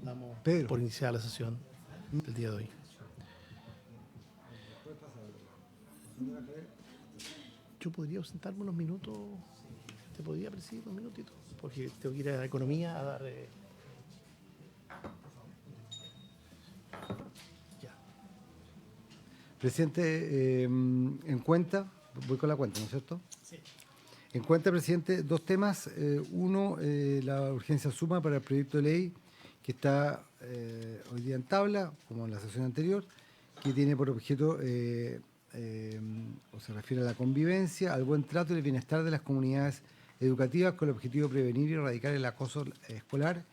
Damos Pedro. por iniciada la sesión del día de hoy. Yo podría ausentarme unos minutos. ¿Te podría presidir unos minutitos? Porque tengo que ir a Economía a dar... Ya. Presidente, en cuenta, voy con la cuenta, ¿no es cierto? Sí. En cuenta, presidente, dos temas. Uno, la urgencia suma para el proyecto de ley que está hoy día en tabla, como en la sesión anterior, que tiene por objeto, o se refiere a la convivencia, al buen trato y el bienestar de las comunidades educativas con el objetivo de prevenir y erradicar el acoso escolar,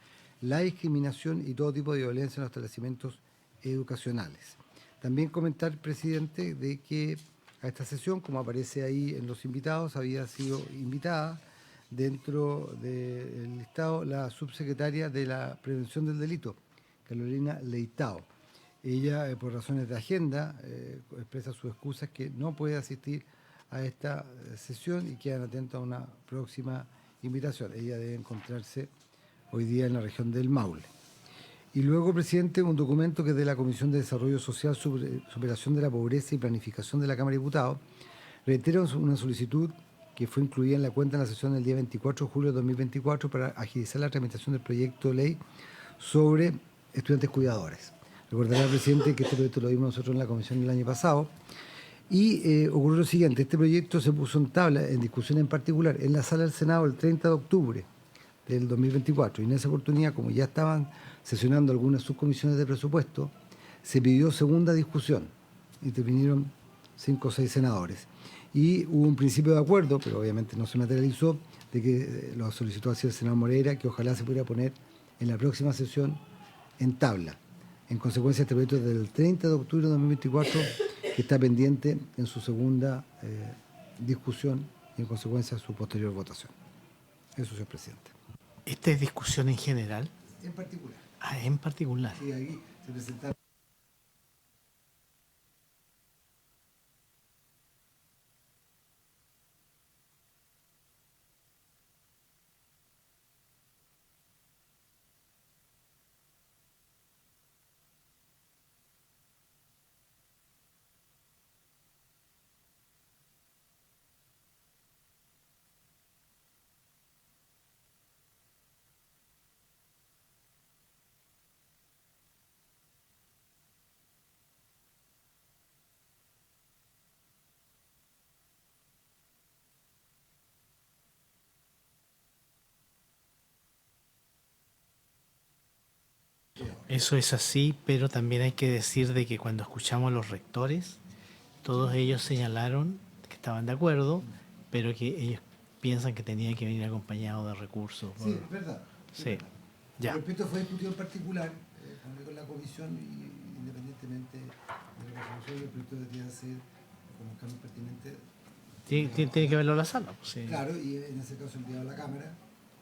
la discriminación y todo tipo de violencia en los establecimientos educacionales. También comentar, presidente, de que a esta sesión, como aparece ahí en los invitados, había sido invitada dentro del listado la subsecretaria de la Prevención del Delito, Carolina Leitao. Ella, por razones de agenda, expresa sus excusas que no puede asistir a esta sesión y quedan atentos a una próxima invitación. Ella debe encontrarse hoy día en la región del Maule. Y luego, presidente, un documento que es de la Comisión de Desarrollo Social, Superación de la Pobreza y Planificación de la Cámara de Diputados, reitera una solicitud que fue incluida en la cuenta en la sesión del día 24 de julio de 2024 para agilizar la tramitación del proyecto de ley sobre estudiantes cuidadores. Recordará, presidente, que este proyecto lo vimos nosotros en la comisión el año pasado. Y ocurrió lo siguiente: este proyecto se puso en tabla, en discusión en particular, en la sala del Senado el 30 de octubre del 2024. Y en esa oportunidad, como ya estaban sesionando algunas subcomisiones de presupuesto, se pidió segunda discusión. Intervinieron 5 o 6 senadores. Y hubo un principio de acuerdo, pero obviamente no se materializó, de que lo solicitó hacia el senador Moreira, que ojalá se pudiera poner en la próxima sesión en tabla. En consecuencia, este proyecto es del 30 de octubre de 2024, que está pendiente en su segunda discusión y en consecuencia su posterior votación. Eso, señor presidente. ¿Esta es discusión en general? En particular. Ah, en particular. Sí, aquí se presentaron. Eso es así, pero también hay que decir de que cuando escuchamos a los rectores, todos ellos señalaron que estaban de acuerdo, pero que ellos piensan que tenían que venir acompañados de recursos. Sí, es verdad. Sí, ya. El proyecto fue discutido en particular con la comisión y independientemente de la resolución, el proyecto debería ser con los cambios pertinentes. Tiene que verlo en la sala. Pues, sí. Claro, y en ese caso enviado a la Cámara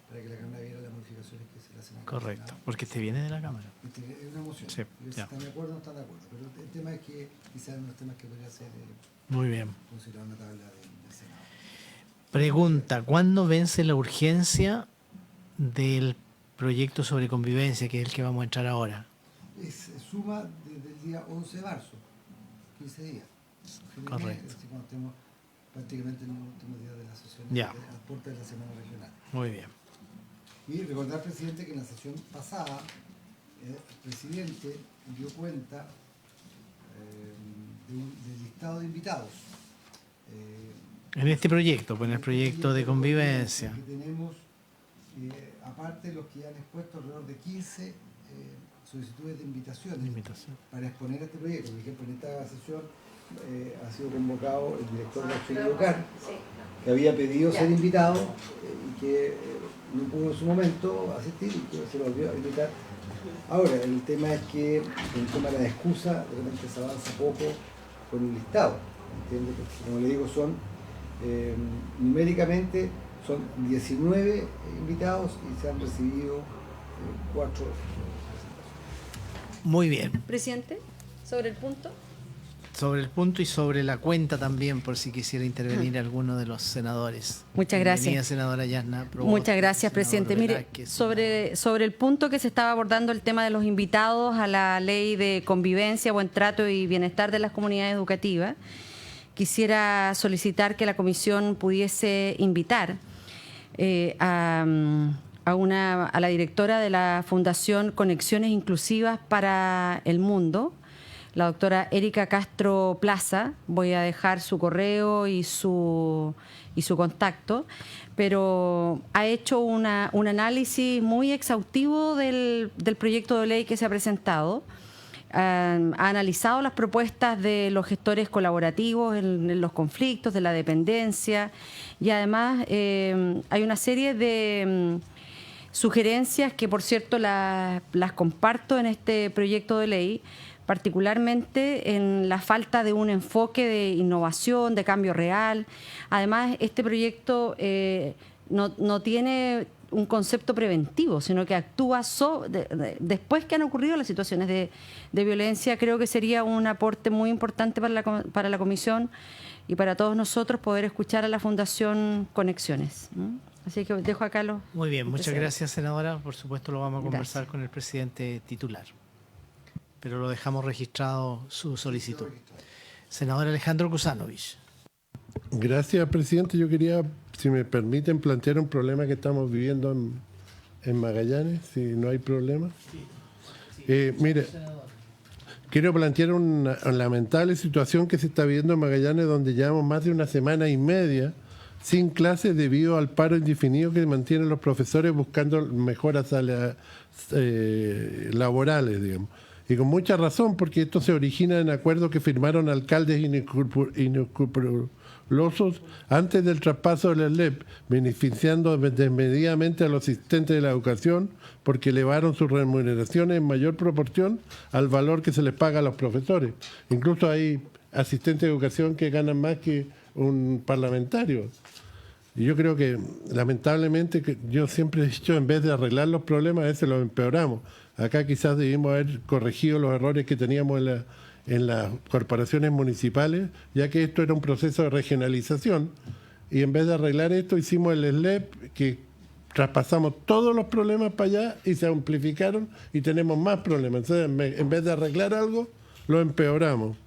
para que la Cámara viera las modificaciones que se le hacen. Correcto, porque este viene de la Cámara. Es una moción. Sí, si ya. están de acuerdo o no están de acuerdo. Pero el tema es que quizás unos temas que podría ser Muy bien. considerado una tabla del Senado. Pregunta, ¿cuándo vence la urgencia del proyecto sobre convivencia, que es el que vamos a entrar ahora? Suma desde el día 11 de marzo, 15 días. Correcto. Así cuando estemos prácticamente en el último día de la sesión, Ya. a puerta de la semana regional. Muy bien. Y recordar, presidente, que en la sesión pasada el presidente dio cuenta del listado de invitados. En este proyecto, pues en el proyecto de convivencia. Que tenemos, aparte los que ya han expuesto, alrededor de 15 solicitudes de invitaciones para exponer este proyecto. Por ejemplo, en esta sesión ha sido convocado el director de Acción Educar, que había pedido ser invitado y que no pudo en su momento asistir y que se lo volvió a invitar. Ahora, el tema es que el tema de la excusa, de repente se avanza poco con el listado, ¿entiende? Porque, como le digo, son numéricamente son 19 invitados y se han recibido 4. Muy bien. Presidente, sobre el punto. sobre el punto y sobre la cuenta también, por si quisiera intervenir alguno de los senadores. Muchas Bienvenida, gracias. senadora Yasna Proboste, Muchas gracias, senador presidente. Mire, Velázquez, sobre el punto que se estaba abordando, el tema de los invitados a la ley de convivencia, buen trato y bienestar de las comunidades educativas, quisiera solicitar que la comisión pudiese invitar a la directora de la Fundación Conexiones Inclusivas para el Mundo, la doctora Erika Castro Plaza. Voy a dejar su correo y su contacto, pero ha hecho un análisis muy exhaustivo del proyecto de ley que se ha presentado. Ha analizado las propuestas de los gestores colaborativos en los conflictos, de la dependencia, y además hay una serie de sugerencias que, por cierto, las comparto en este proyecto de ley, particularmente en la falta de un enfoque de innovación, de cambio real. Además, este proyecto no tiene un concepto preventivo, sino que actúa después que han ocurrido las situaciones de violencia. Creo que sería un aporte muy importante para la comisión y para todos nosotros poder escuchar a la Fundación Conexiones. Así que dejo acá los... Muy bien, muchas gracias, senadora. Por supuesto lo vamos a conversar Gracias. con el presidente titular, pero lo dejamos registrado su solicitud. Senador Alejandro Kusanovich. Gracias, presidente. Yo quería, si me permiten, plantear un problema que estamos viviendo en Magallanes, si no hay problema. Mire, quiero plantear una lamentable situación que se está viviendo en Magallanes, donde llevamos más de una semana y media sin clases debido al paro indefinido que mantienen los profesores buscando mejoras laborales, digamos. Y con mucha razón, porque esto se origina en acuerdos que firmaron alcaldes inescrupulosos antes del traspaso del SLEP, beneficiando desmedidamente a los asistentes de la educación porque elevaron sus remuneraciones en mayor proporción al valor que se les paga a los profesores. Incluso hay asistentes de educación que ganan más que un parlamentario. Y yo creo que, lamentablemente, yo siempre he dicho, en vez de arreglar los problemas, a veces los empeoramos. Acá quizás debimos haber corregido los errores que teníamos en las corporaciones municipales, ya que esto era un proceso de regionalización. Y en vez de arreglar esto, hicimos el SLEP, que traspasamos todos los problemas para allá y se amplificaron y tenemos más problemas. Entonces, en vez de arreglar algo, lo empeoramos.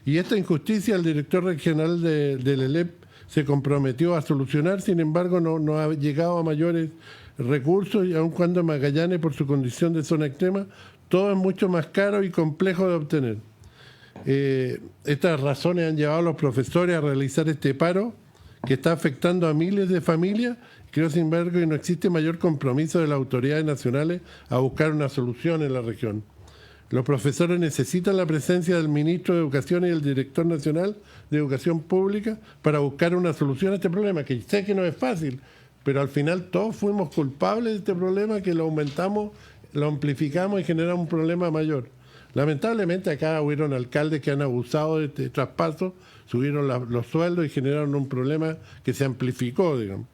Y esta injusticia el director regional del SLEP se comprometió a solucionar, sin embargo no ha llegado a mayores recursos, y aun cuando en Magallanes, por su condición de zona extrema, todo es mucho más caro y complejo de obtener. Estas razones han llevado a los profesores a realizar este paro que está afectando a miles de familias. Creo, sin embargo, que no existe mayor compromiso de las autoridades nacionales a buscar una solución en la región. Los profesores necesitan la presencia del ministro de Educación y del director nacional de Educación Pública para buscar una solución a este problema, que sé que no es fácil, pero al final todos fuimos culpables de este problema, que lo aumentamos, lo amplificamos y generamos un problema mayor. Lamentablemente acá hubieron alcaldes que han abusado de este traspaso, subieron los sueldos y generaron un problema que se amplificó, digamos.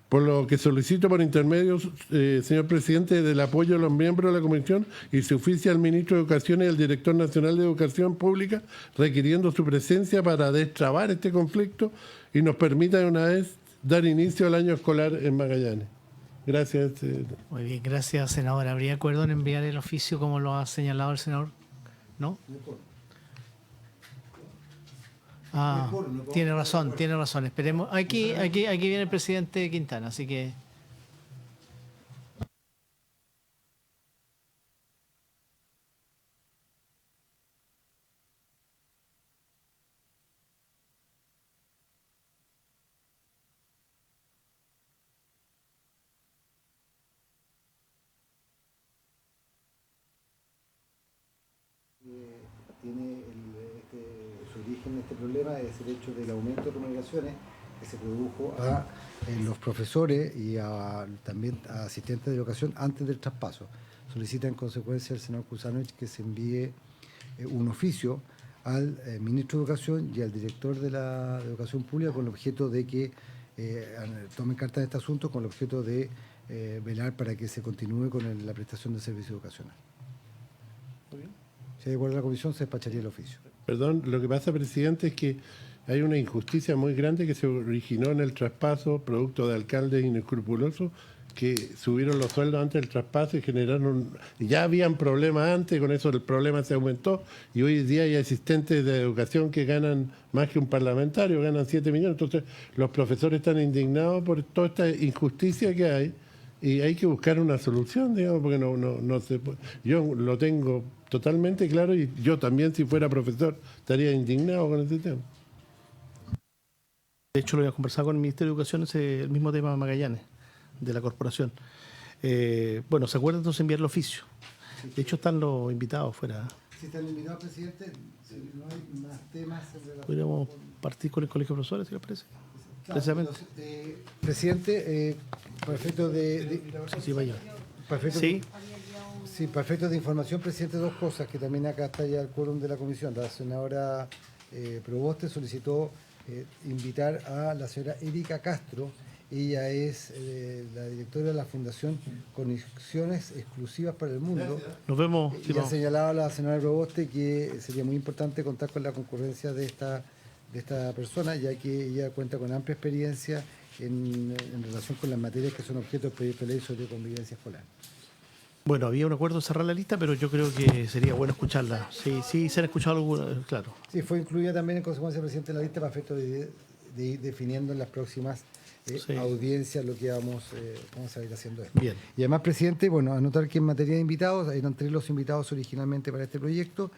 Por lo que solicito por intermedio, señor presidente, del apoyo de los miembros de la comisión y se oficia al ministro de Educación y al director nacional de Educación Pública, requiriendo su presencia para destrabar este conflicto y nos permita de una vez dar inicio al año escolar en Magallanes. Gracias. Muy bien, gracias, senador. ¿Habría acuerdo en enviar el oficio como lo ha señalado el senador? ¿No? Ah, tiene razón. Esperemos. Aquí viene el presidente Quintana, así que... Tiene su origen este problema es el hecho del aumento de remuneraciones que se produjo a los profesores y también a asistentes de educación antes del traspaso. Solicita en consecuencia al senador Kusanovich que se envíe un oficio al ministro de Educación y al director de la Educación Pública con el objeto de que tomen carta en este asunto, con el objeto de velar para que se continúe con la prestación de servicio educacional. Si hay de acuerdo a la comisión, se despacharía el oficio. Perdón, lo que pasa, presidente, es que hay una injusticia muy grande que se originó en el traspaso, producto de alcaldes inescrupulosos que subieron los sueldos antes del traspaso y generaron... Ya habían problemas antes, con eso el problema se aumentó y hoy día hay asistentes de educación que ganan más que un parlamentario, ganan 7 millones. Entonces los profesores están indignados por toda esta injusticia que hay y hay que buscar una solución, digamos, porque no se puede. Yo lo tengo totalmente claro y yo también, si fuera profesor, estaría indignado con ese tema. De hecho, lo voy a conversar con el Ministerio de Educación, el mismo tema de Magallanes, de la corporación. Bueno, ¿se acuerdan entonces enviar el oficio? De hecho, están los invitados fuera. Si están invitados, presidente, si no hay más temas en relación Podríamos partir con el Colegio de Profesores, si les parece. Claro, Precisamente. presidente, perfecto Sí, vaya. perfecto, Sí, sí, perfecto de información, presidente, dos cosas, que también acá está ya el quórum de la comisión. La senadora Proboste solicitó invitar a la señora Erika Castro. Ella es la directora de la Fundación Conexiones Exclusivas para el Mundo. nos vemos. Y ha señalado la senadora Proboste que sería muy importante contar con la concurrencia de esta persona, ya que ella cuenta con amplia experiencia en relación con las materias que son objeto del proyecto de ley sobre convivencia escolar. Bueno, había un acuerdo de cerrar la lista, pero yo creo que sería bueno escucharla. Sí, se han escuchado algunas, claro. Sí, fue incluida también en consecuencia, presidente, en la lista para efecto de ir definiendo en las próximas Sí. audiencias lo que vamos a ir haciendo esto. Bien. Y además, presidente, bueno, anotar que en materia de invitados, eran 3 los invitados originalmente para este proyecto: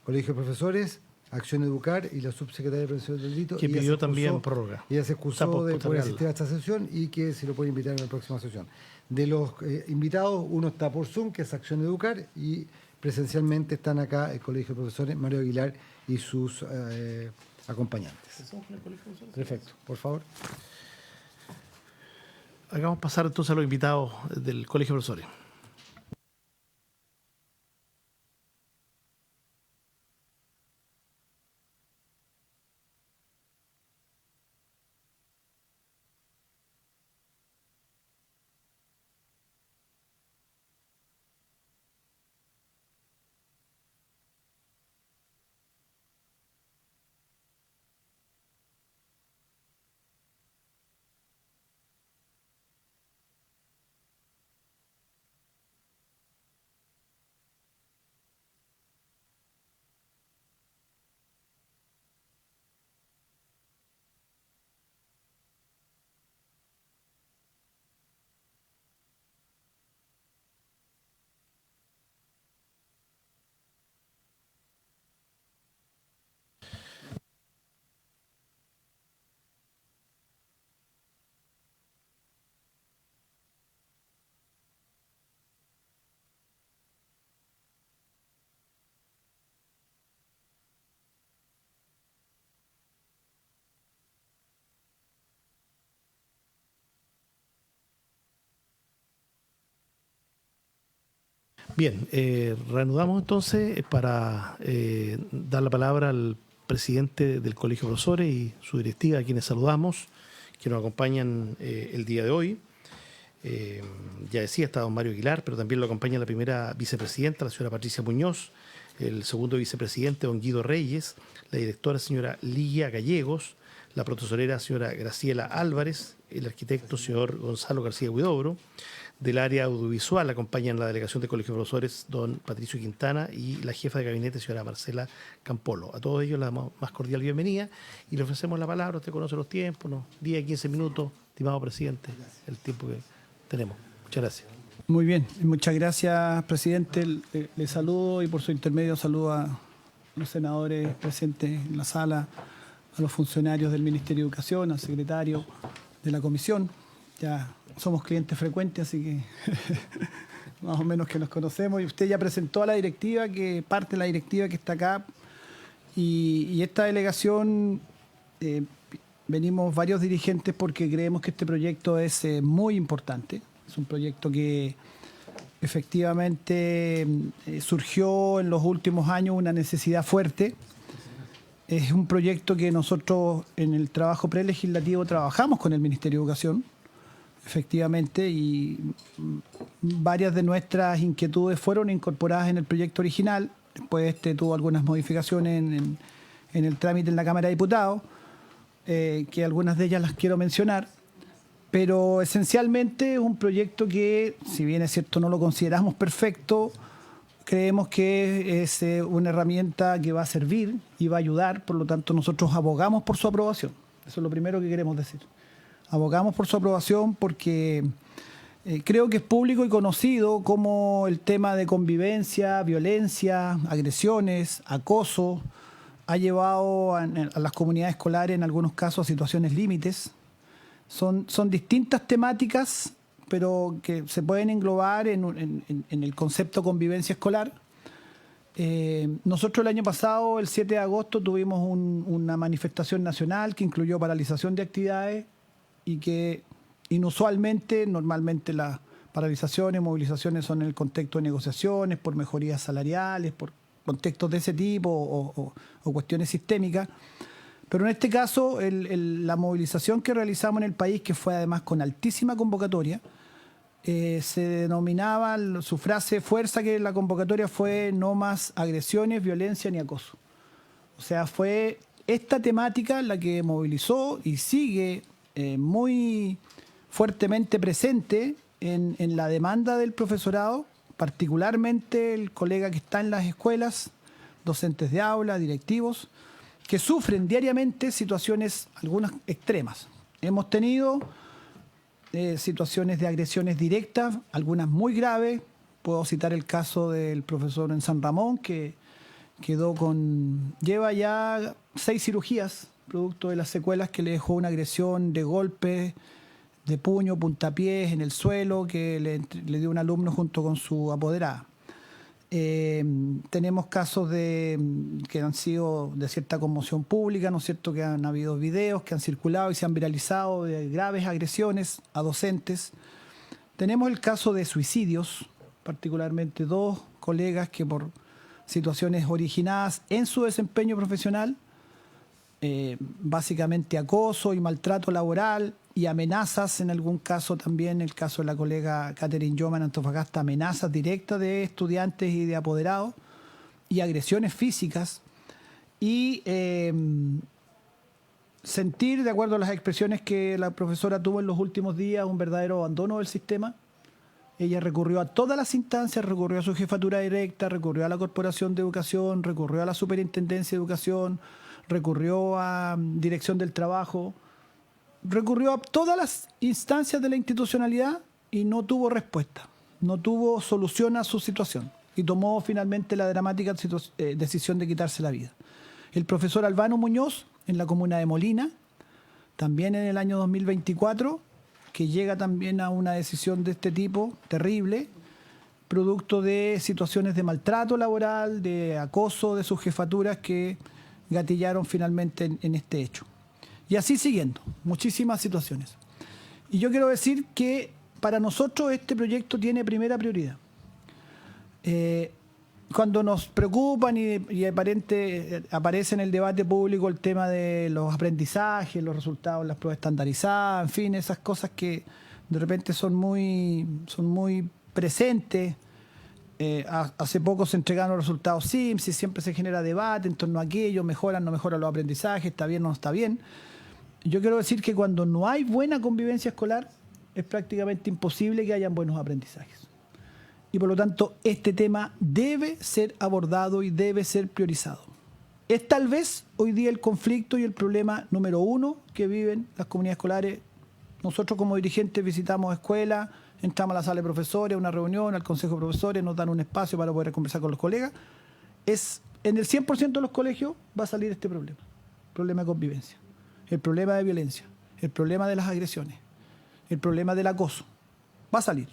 Colegio de Profesores, Acción Educar y la subsecretaria de Prevención del Delito. Que pidió también prórroga. Ella se excusó de poder postergarla. asistir a esta sesión y que se lo puede invitar en la próxima sesión. De los invitados, uno está por Zoom, que es Acción Educar, y presencialmente están acá el Colegio de Profesores, Mario Aguilar y sus acompañantes. Perfecto, por favor. Hagamos pasar entonces a los invitados del Colegio de Profesores. Bien, reanudamos entonces para dar la palabra al presidente del Colegio de Profesores y su directiva, a quienes saludamos, que nos acompañan el día de hoy. Ya decía, está don Mario Aguilar, pero también lo acompaña la primera vicepresidenta, la señora Patricia Muñoz, el segundo vicepresidente, don Guido Reyes, la directora, señora Ligia Gallegos, la profesorera, señora Graciela Álvarez, el arquitecto, señor Gonzalo García Huidobro. Del área audiovisual acompañan la delegación de Colegio de Profesores, don Patricio Quintana, y la jefa de gabinete, señora Marcela Campolo. A todos ellos la más cordial bienvenida y le ofrecemos la palabra. Usted conoce los tiempos, ¿no? 10, 15 minutos, estimado presidente, el tiempo que tenemos. Muchas gracias. Muy bien, muchas gracias, presidente. Le saludo y por su intermedio saludo a los senadores presentes en la sala, a los funcionarios del Ministerio de Educación, al secretario de la comisión. Ya somos clientes frecuentes, así que más o menos que nos conocemos. Y usted ya presentó a la directiva, que parte de la directiva que está acá. Y esta delegación, venimos varios dirigentes porque creemos que este proyecto es muy importante. Es un proyecto que efectivamente surgió en los últimos años una necesidad fuerte. Es un proyecto que nosotros en el trabajo prelegislativo trabajamos con el Ministerio de Educación, efectivamente, y varias de nuestras inquietudes fueron incorporadas en el proyecto original. Después tuvo algunas modificaciones en el trámite en la Cámara de Diputados, que algunas de ellas las quiero mencionar. Pero esencialmente es un proyecto que, si bien es cierto no lo consideramos perfecto, creemos que es una herramienta que va a servir y va a ayudar, por lo tanto nosotros abogamos por su aprobación. Eso es lo primero que queremos decir. Abogamos por su aprobación porque creo que es público y conocido cómo el tema de convivencia, violencia, agresiones, acoso, ha llevado a las comunidades escolares en algunos casos a situaciones límites. Son distintas temáticas, pero que se pueden englobar en el concepto convivencia escolar. Nosotros el año pasado, el 7 de agosto, tuvimos una manifestación nacional que incluyó paralización de actividades y que inusualmente, normalmente las paralizaciones, movilizaciones son en el contexto de negociaciones, por mejorías salariales, por contextos de ese tipo o cuestiones sistémicas. Pero en este caso, la movilización que realizamos en el país, que fue además con altísima convocatoria, se denominaba, su frase fuerza que la convocatoria fue no más agresiones, violencia ni acoso. O sea, fue esta temática la que movilizó y sigue muy fuertemente presente en la demanda del profesorado, particularmente el colega que está en las escuelas, docentes de aula, directivos, que sufren diariamente situaciones, algunas extremas. Hemos tenido situaciones de agresiones directas, algunas muy graves. Puedo citar el caso del profesor en San Ramón, que lleva ya 6 cirugías, producto de las secuelas que le dejó una agresión de golpe, de puño, puntapiés en el suelo, que le dio un alumno junto con su apoderada. Tenemos casos que han sido de cierta conmoción pública, ¿no es cierto?, que han habido videos que han circulado y se han viralizado de graves agresiones a docentes. Tenemos el caso de suicidios, particularmente 2 colegas que por situaciones originadas en su desempeño profesional, básicamente acoso y maltrato laboral y amenazas, en algún caso también, el caso de la colega Catherine Yoma en Antofagasta, amenazas directas de estudiantes y de apoderados y agresiones físicas, y sentir, de acuerdo a las expresiones que la profesora tuvo en los últimos días, un verdadero abandono del sistema. Ella recurrió a todas las instancias, recurrió a su jefatura directa, recurrió a la Corporación de Educación, recurrió a la Superintendencia de Educación, recurrió a Dirección del Trabajo, recurrió a todas las instancias de la institucionalidad y no tuvo respuesta, no tuvo solución a su situación y tomó finalmente la dramática decisión de quitarse la vida. El profesor Albano Muñoz, en la comuna de Molina, también en el año 2024, que llega también a una decisión de este tipo, terrible, producto de situaciones de maltrato laboral, de acoso de sus jefaturas que gatillaron finalmente en este hecho. Y así siguiendo, muchísimas situaciones. Y yo quiero decir que para nosotros este proyecto tiene primera prioridad. Cuando nos preocupan y aparece en el debate público el tema de los aprendizajes, los resultados, las pruebas estandarizadas, en fin, esas cosas que de repente son muy presentes. Hace poco se entregaron los resultados SIMS y siempre se genera debate en torno a aquello, mejoran, no mejoran los aprendizajes, está bien, no está bien. Yo quiero decir que cuando no hay buena convivencia escolar, es prácticamente imposible que hayan buenos aprendizajes. Y por lo tanto, este tema debe ser abordado y debe ser priorizado. Es tal vez hoy día el conflicto y el problema número 1 que viven las comunidades escolares. Nosotros como dirigentes visitamos escuelas, entramos a la sala de profesores, a una reunión, al consejo de profesores, nos dan un espacio para poder conversar con los colegas. En el 100% de los colegios va a salir este problema. Problema de convivencia, el problema de violencia, el problema de las agresiones, el problema del acoso. Va a salir.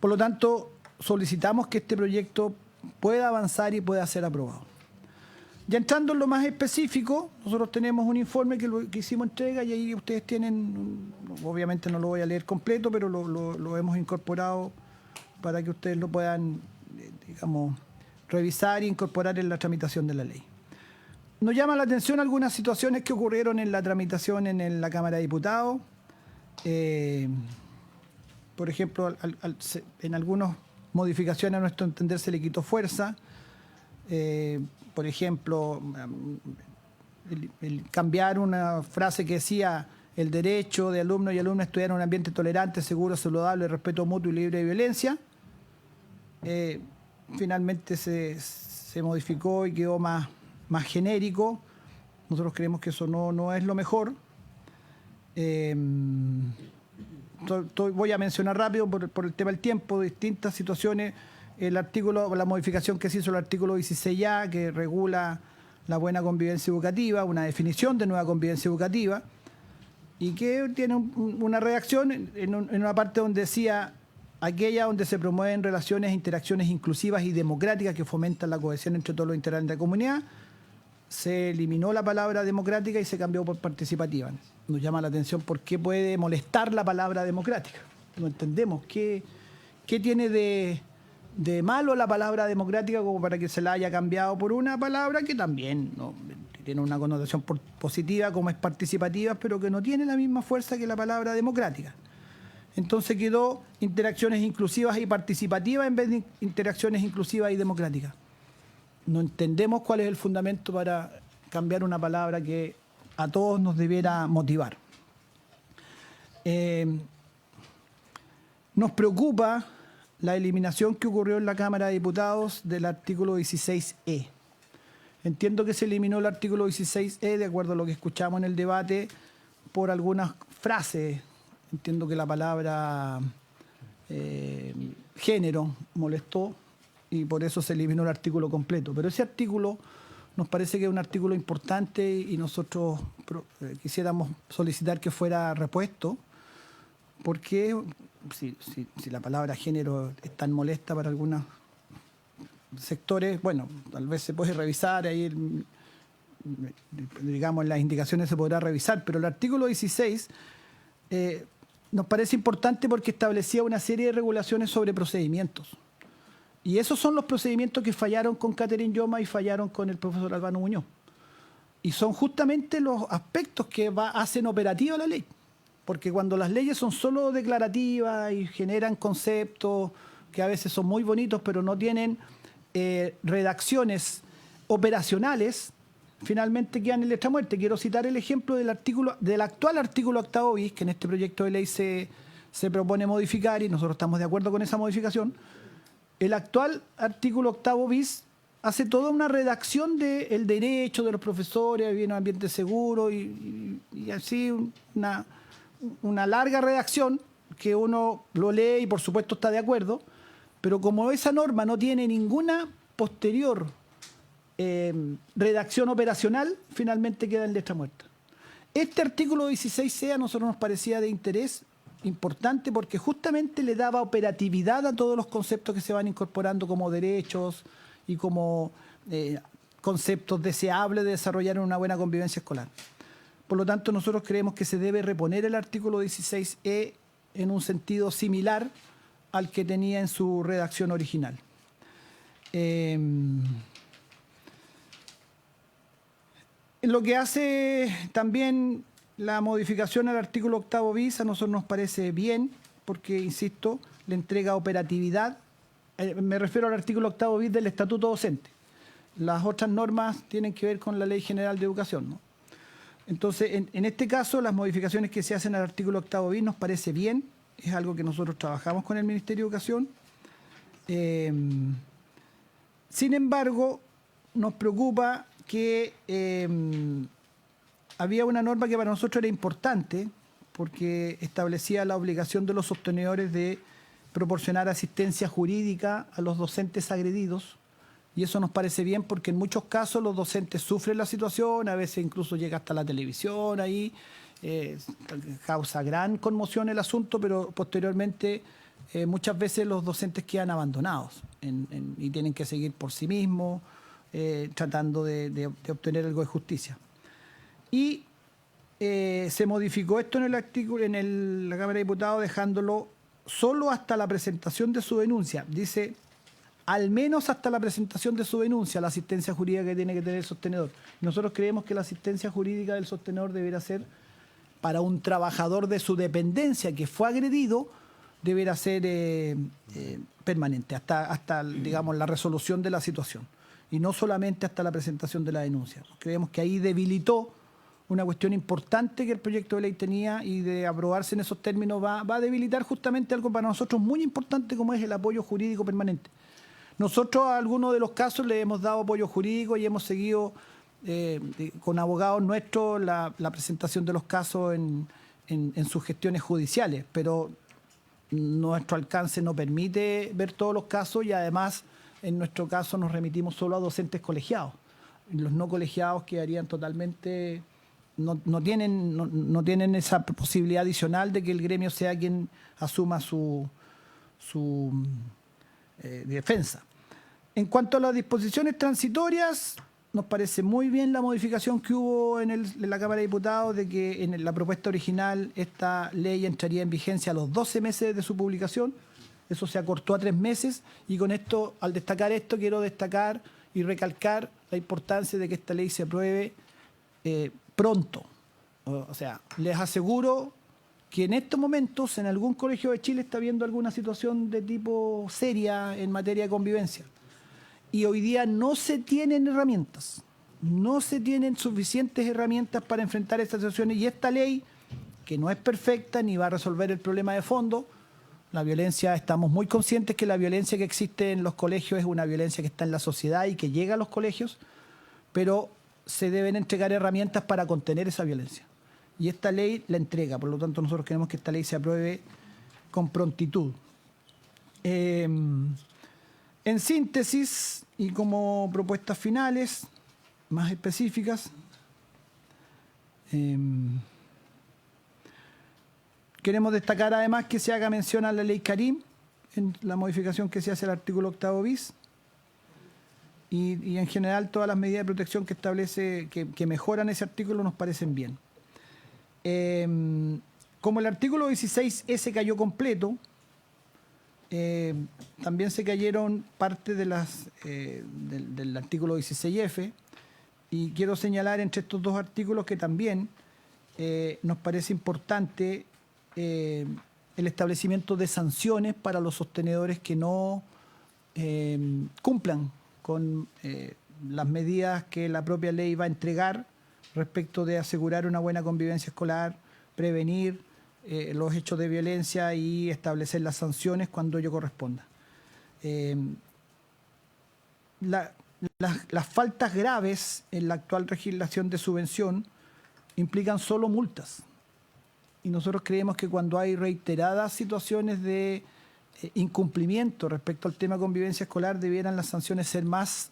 Por lo tanto, solicitamos que este proyecto pueda avanzar y pueda ser aprobado. Ya entrando en lo más específico, nosotros tenemos un informe que hicimos entrega y ahí ustedes tienen, obviamente no lo voy a leer completo, pero lo hemos incorporado para que ustedes lo puedan, digamos, revisar e incorporar en la tramitación de la ley. Nos llama la atención algunas situaciones que ocurrieron en la tramitación en la Cámara de Diputados. Por ejemplo, en algunas modificaciones a nuestro entender se le quitó fuerza. Por ejemplo, el cambiar una frase que decía el derecho de alumnos y alumnas a estudiar en un ambiente tolerante, seguro, saludable, respeto mutuo y libre de violencia, finalmente se modificó y quedó más genérico. Nosotros creemos que eso no es lo mejor. Voy a mencionar rápido por el tema del tiempo, distintas situaciones. La modificación que se hizo el artículo 16A, que regula la buena convivencia educativa, una definición de nueva convivencia educativa, y que tiene una redacción en una parte donde decía aquella donde se promueven relaciones e interacciones inclusivas y democráticas que fomentan la cohesión entre todos los integrantes de la comunidad. Se eliminó la palabra democrática y se cambió por participativa. Nos llama la atención por qué puede molestar la palabra democrática. No entendemos qué tiene de malo la palabra democrática como para que se la haya cambiado por una palabra que también tiene una connotación positiva como es participativa, pero que no tiene la misma fuerza que la palabra democrática. Entonces quedó interacciones inclusivas y participativas en vez de interacciones inclusivas y democráticas. No entendemos cuál es el fundamento para cambiar una palabra que a todos nos debiera motivar. Nos preocupa la eliminación que ocurrió en la Cámara de Diputados del artículo 16E. Entiendo que se eliminó el artículo 16E de acuerdo a lo que escuchamos en el debate por algunas frases. Entiendo que la palabra género molestó y por eso se eliminó el artículo completo. Pero ese artículo nos parece que es un artículo importante y nosotros quisiéramos solicitar que fuera repuesto, porque si la palabra género es tan molesta para algunos sectores, bueno, tal vez se puede revisar, ahí digamos las indicaciones se podrá revisar, pero el artículo 16 nos parece importante porque establecía una serie de regulaciones sobre procedimientos. Y esos son los procedimientos que fallaron con Catherine Yoma y fallaron con el profesor Albano Muñoz. Y son justamente los aspectos que hacen operativa la ley. Porque cuando las leyes son solo declarativas y generan conceptos que a veces son muy bonitos, pero no tienen redacciones operacionales, finalmente quedan en letra muerta. Quiero citar el ejemplo del actual artículo 8º bis, que en este proyecto de ley se propone modificar, y nosotros estamos de acuerdo con esa modificación. El actual artículo 8º bis hace toda una redacción del derecho de los profesores a vivir en un ambiente seguro y así una larga redacción que uno lo lee y por supuesto está de acuerdo, pero como esa norma no tiene ninguna posterior redacción operacional, finalmente queda en letra muerta. Este artículo 16C a nosotros nos parecía de interés importante porque justamente le daba operatividad a todos los conceptos que se van incorporando como derechos y como conceptos deseables de desarrollar una buena convivencia escolar. Por lo tanto, nosotros creemos que se debe reponer el artículo 16E en un sentido similar al que tenía en su redacción original. Lo que hace también la modificación al artículo 8º bis a nosotros nos parece bien, porque, insisto, le entrega operatividad. Me refiero al artículo 8º bis del Estatuto Docente. Las otras normas tienen que ver con la Ley General de Educación, ¿no? Entonces, en este caso, las modificaciones que se hacen al artículo 8º bis nos parece bien, es algo que nosotros trabajamos con el Ministerio de Educación. Sin embargo, nos preocupa que había una norma que para nosotros era importante porque establecía la obligación de los sostenedores de proporcionar asistencia jurídica a los docentes agredidos, y eso nos parece bien porque en muchos casos los docentes sufren la situación, a veces incluso llega hasta la televisión ahí, causa gran conmoción el asunto, pero posteriormente muchas veces los docentes quedan abandonados y tienen que seguir por sí mismos tratando de obtener algo de justicia. Y se modificó esto en la Cámara de Diputados dejándolo solo hasta la presentación de su denuncia. Dice, al menos hasta la presentación de su denuncia, la asistencia jurídica que tiene que tener el sostenedor. Nosotros creemos que la asistencia jurídica del sostenedor debería ser para un trabajador de su dependencia que fue agredido, debería ser permanente, hasta digamos, la resolución de la situación. y no solamente hasta la presentación de la denuncia. Creemos que ahí debilitó una cuestión importante que el proyecto de ley tenía, y de aprobarse en esos términos va a debilitar justamente algo para nosotros muy importante, como es el apoyo jurídico permanente. Nosotros a algunos de los casos le hemos dado apoyo jurídico y hemos seguido con abogados nuestros la presentación de los casos en sus gestiones judiciales, pero nuestro alcance no permite ver todos los casos, y además en nuestro caso nos remitimos solo a docentes colegiados. Los no colegiados quedarían totalmente... No tienen esa posibilidad adicional de que el gremio sea quien asuma su defensa. En cuanto a las disposiciones transitorias, nos parece muy bien la modificación que hubo en la Cámara de Diputados, de que en la propuesta original esta ley entraría en vigencia a los 12 meses de su publicación. Eso se acortó a 3 meses, y con esto, al destacar esto, quiero destacar y recalcar la importancia de que esta ley se apruebe pronto. O sea, les aseguro que en estos momentos en algún colegio de Chile está habiendo alguna situación de tipo seria en materia de convivencia. Y hoy día no se tienen herramientas, no se tienen suficientes herramientas para enfrentar estas situaciones, y esta ley, que no es perfecta ni va a resolver el problema de fondo, la violencia, estamos muy conscientes que la violencia que existe en los colegios es una violencia que está en la sociedad y que llega a los colegios, pero se deben entregar herramientas para contener esa violencia. Y esta ley la entrega, por lo tanto nosotros queremos que esta ley se apruebe con prontitud. En síntesis, y como propuestas finales más específicas, queremos destacar además que se haga mención a la ley Karim, en la modificación que se hace al artículo 8º bis, y en general todas las medidas de protección que establece, que mejoran ese artículo, nos parecen bien. Como el artículo 16E cayó completo, también se cayeron parte de del artículo 16F, y quiero señalar entre estos dos artículos que también nos parece importante el establecimiento de sanciones para los sostenedores que no cumplan con las medidas que la propia ley va a entregar respecto de asegurar una buena convivencia escolar, prevenir los hechos de violencia y establecer las sanciones cuando ello corresponda. Las faltas graves en la actual legislación de subvención implican solo multas. Y nosotros creemos que cuando hay reiteradas situaciones de incumplimiento respecto al tema de convivencia escolar, debieran las sanciones ser más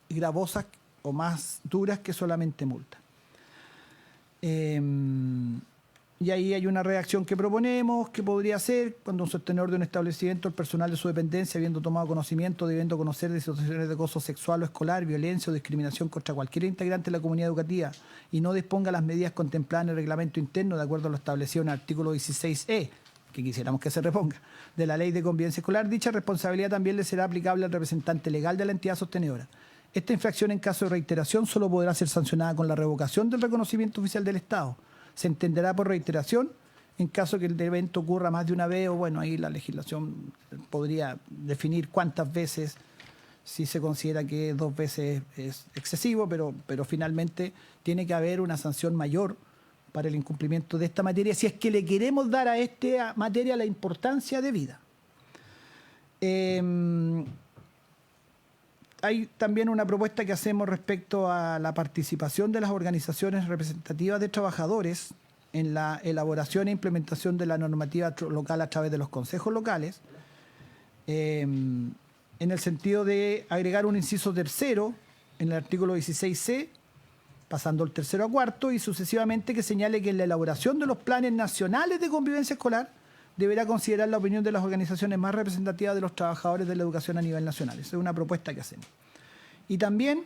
gravosas o más duras que solamente multas. Y ahí hay una redacción que proponemos, que podría ser: cuando un sostenedor de un establecimiento, el personal de su dependencia, habiendo tomado conocimiento, debiendo conocer de situaciones de acoso sexual o escolar, violencia o discriminación contra cualquier integrante de la comunidad educativa, y no disponga las medidas contempladas en el reglamento interno de acuerdo a lo establecido en el artículo 16E, que quisiéramos que se reponga, de la Ley de Convivencia Escolar, dicha responsabilidad también le será aplicable al representante legal de la entidad sostenedora. Esta infracción, en caso de reiteración, solo podrá ser sancionada con la revocación del reconocimiento oficial del Estado. Se entenderá por reiteración en caso que el evento ocurra más de una vez, o bueno, ahí la legislación podría definir cuántas veces, si se considera que 2 veces es excesivo, pero finalmente tiene que haber una sanción mayor para el incumplimiento de esta materia, si es que le queremos dar a esta materia la importancia debida. Hay también una propuesta que hacemos respecto a la participación de las organizaciones representativas de trabajadores en la elaboración e implementación de la normativa local a través de los consejos locales, en el sentido de agregar un inciso tercero en el artículo 16C, pasando el tercero a cuarto, y sucesivamente, que señale que en la elaboración de los planes nacionales de convivencia escolar deberá considerar la opinión de las organizaciones más representativas de los trabajadores de la educación a nivel nacional. Esa es una propuesta que hacemos. Y también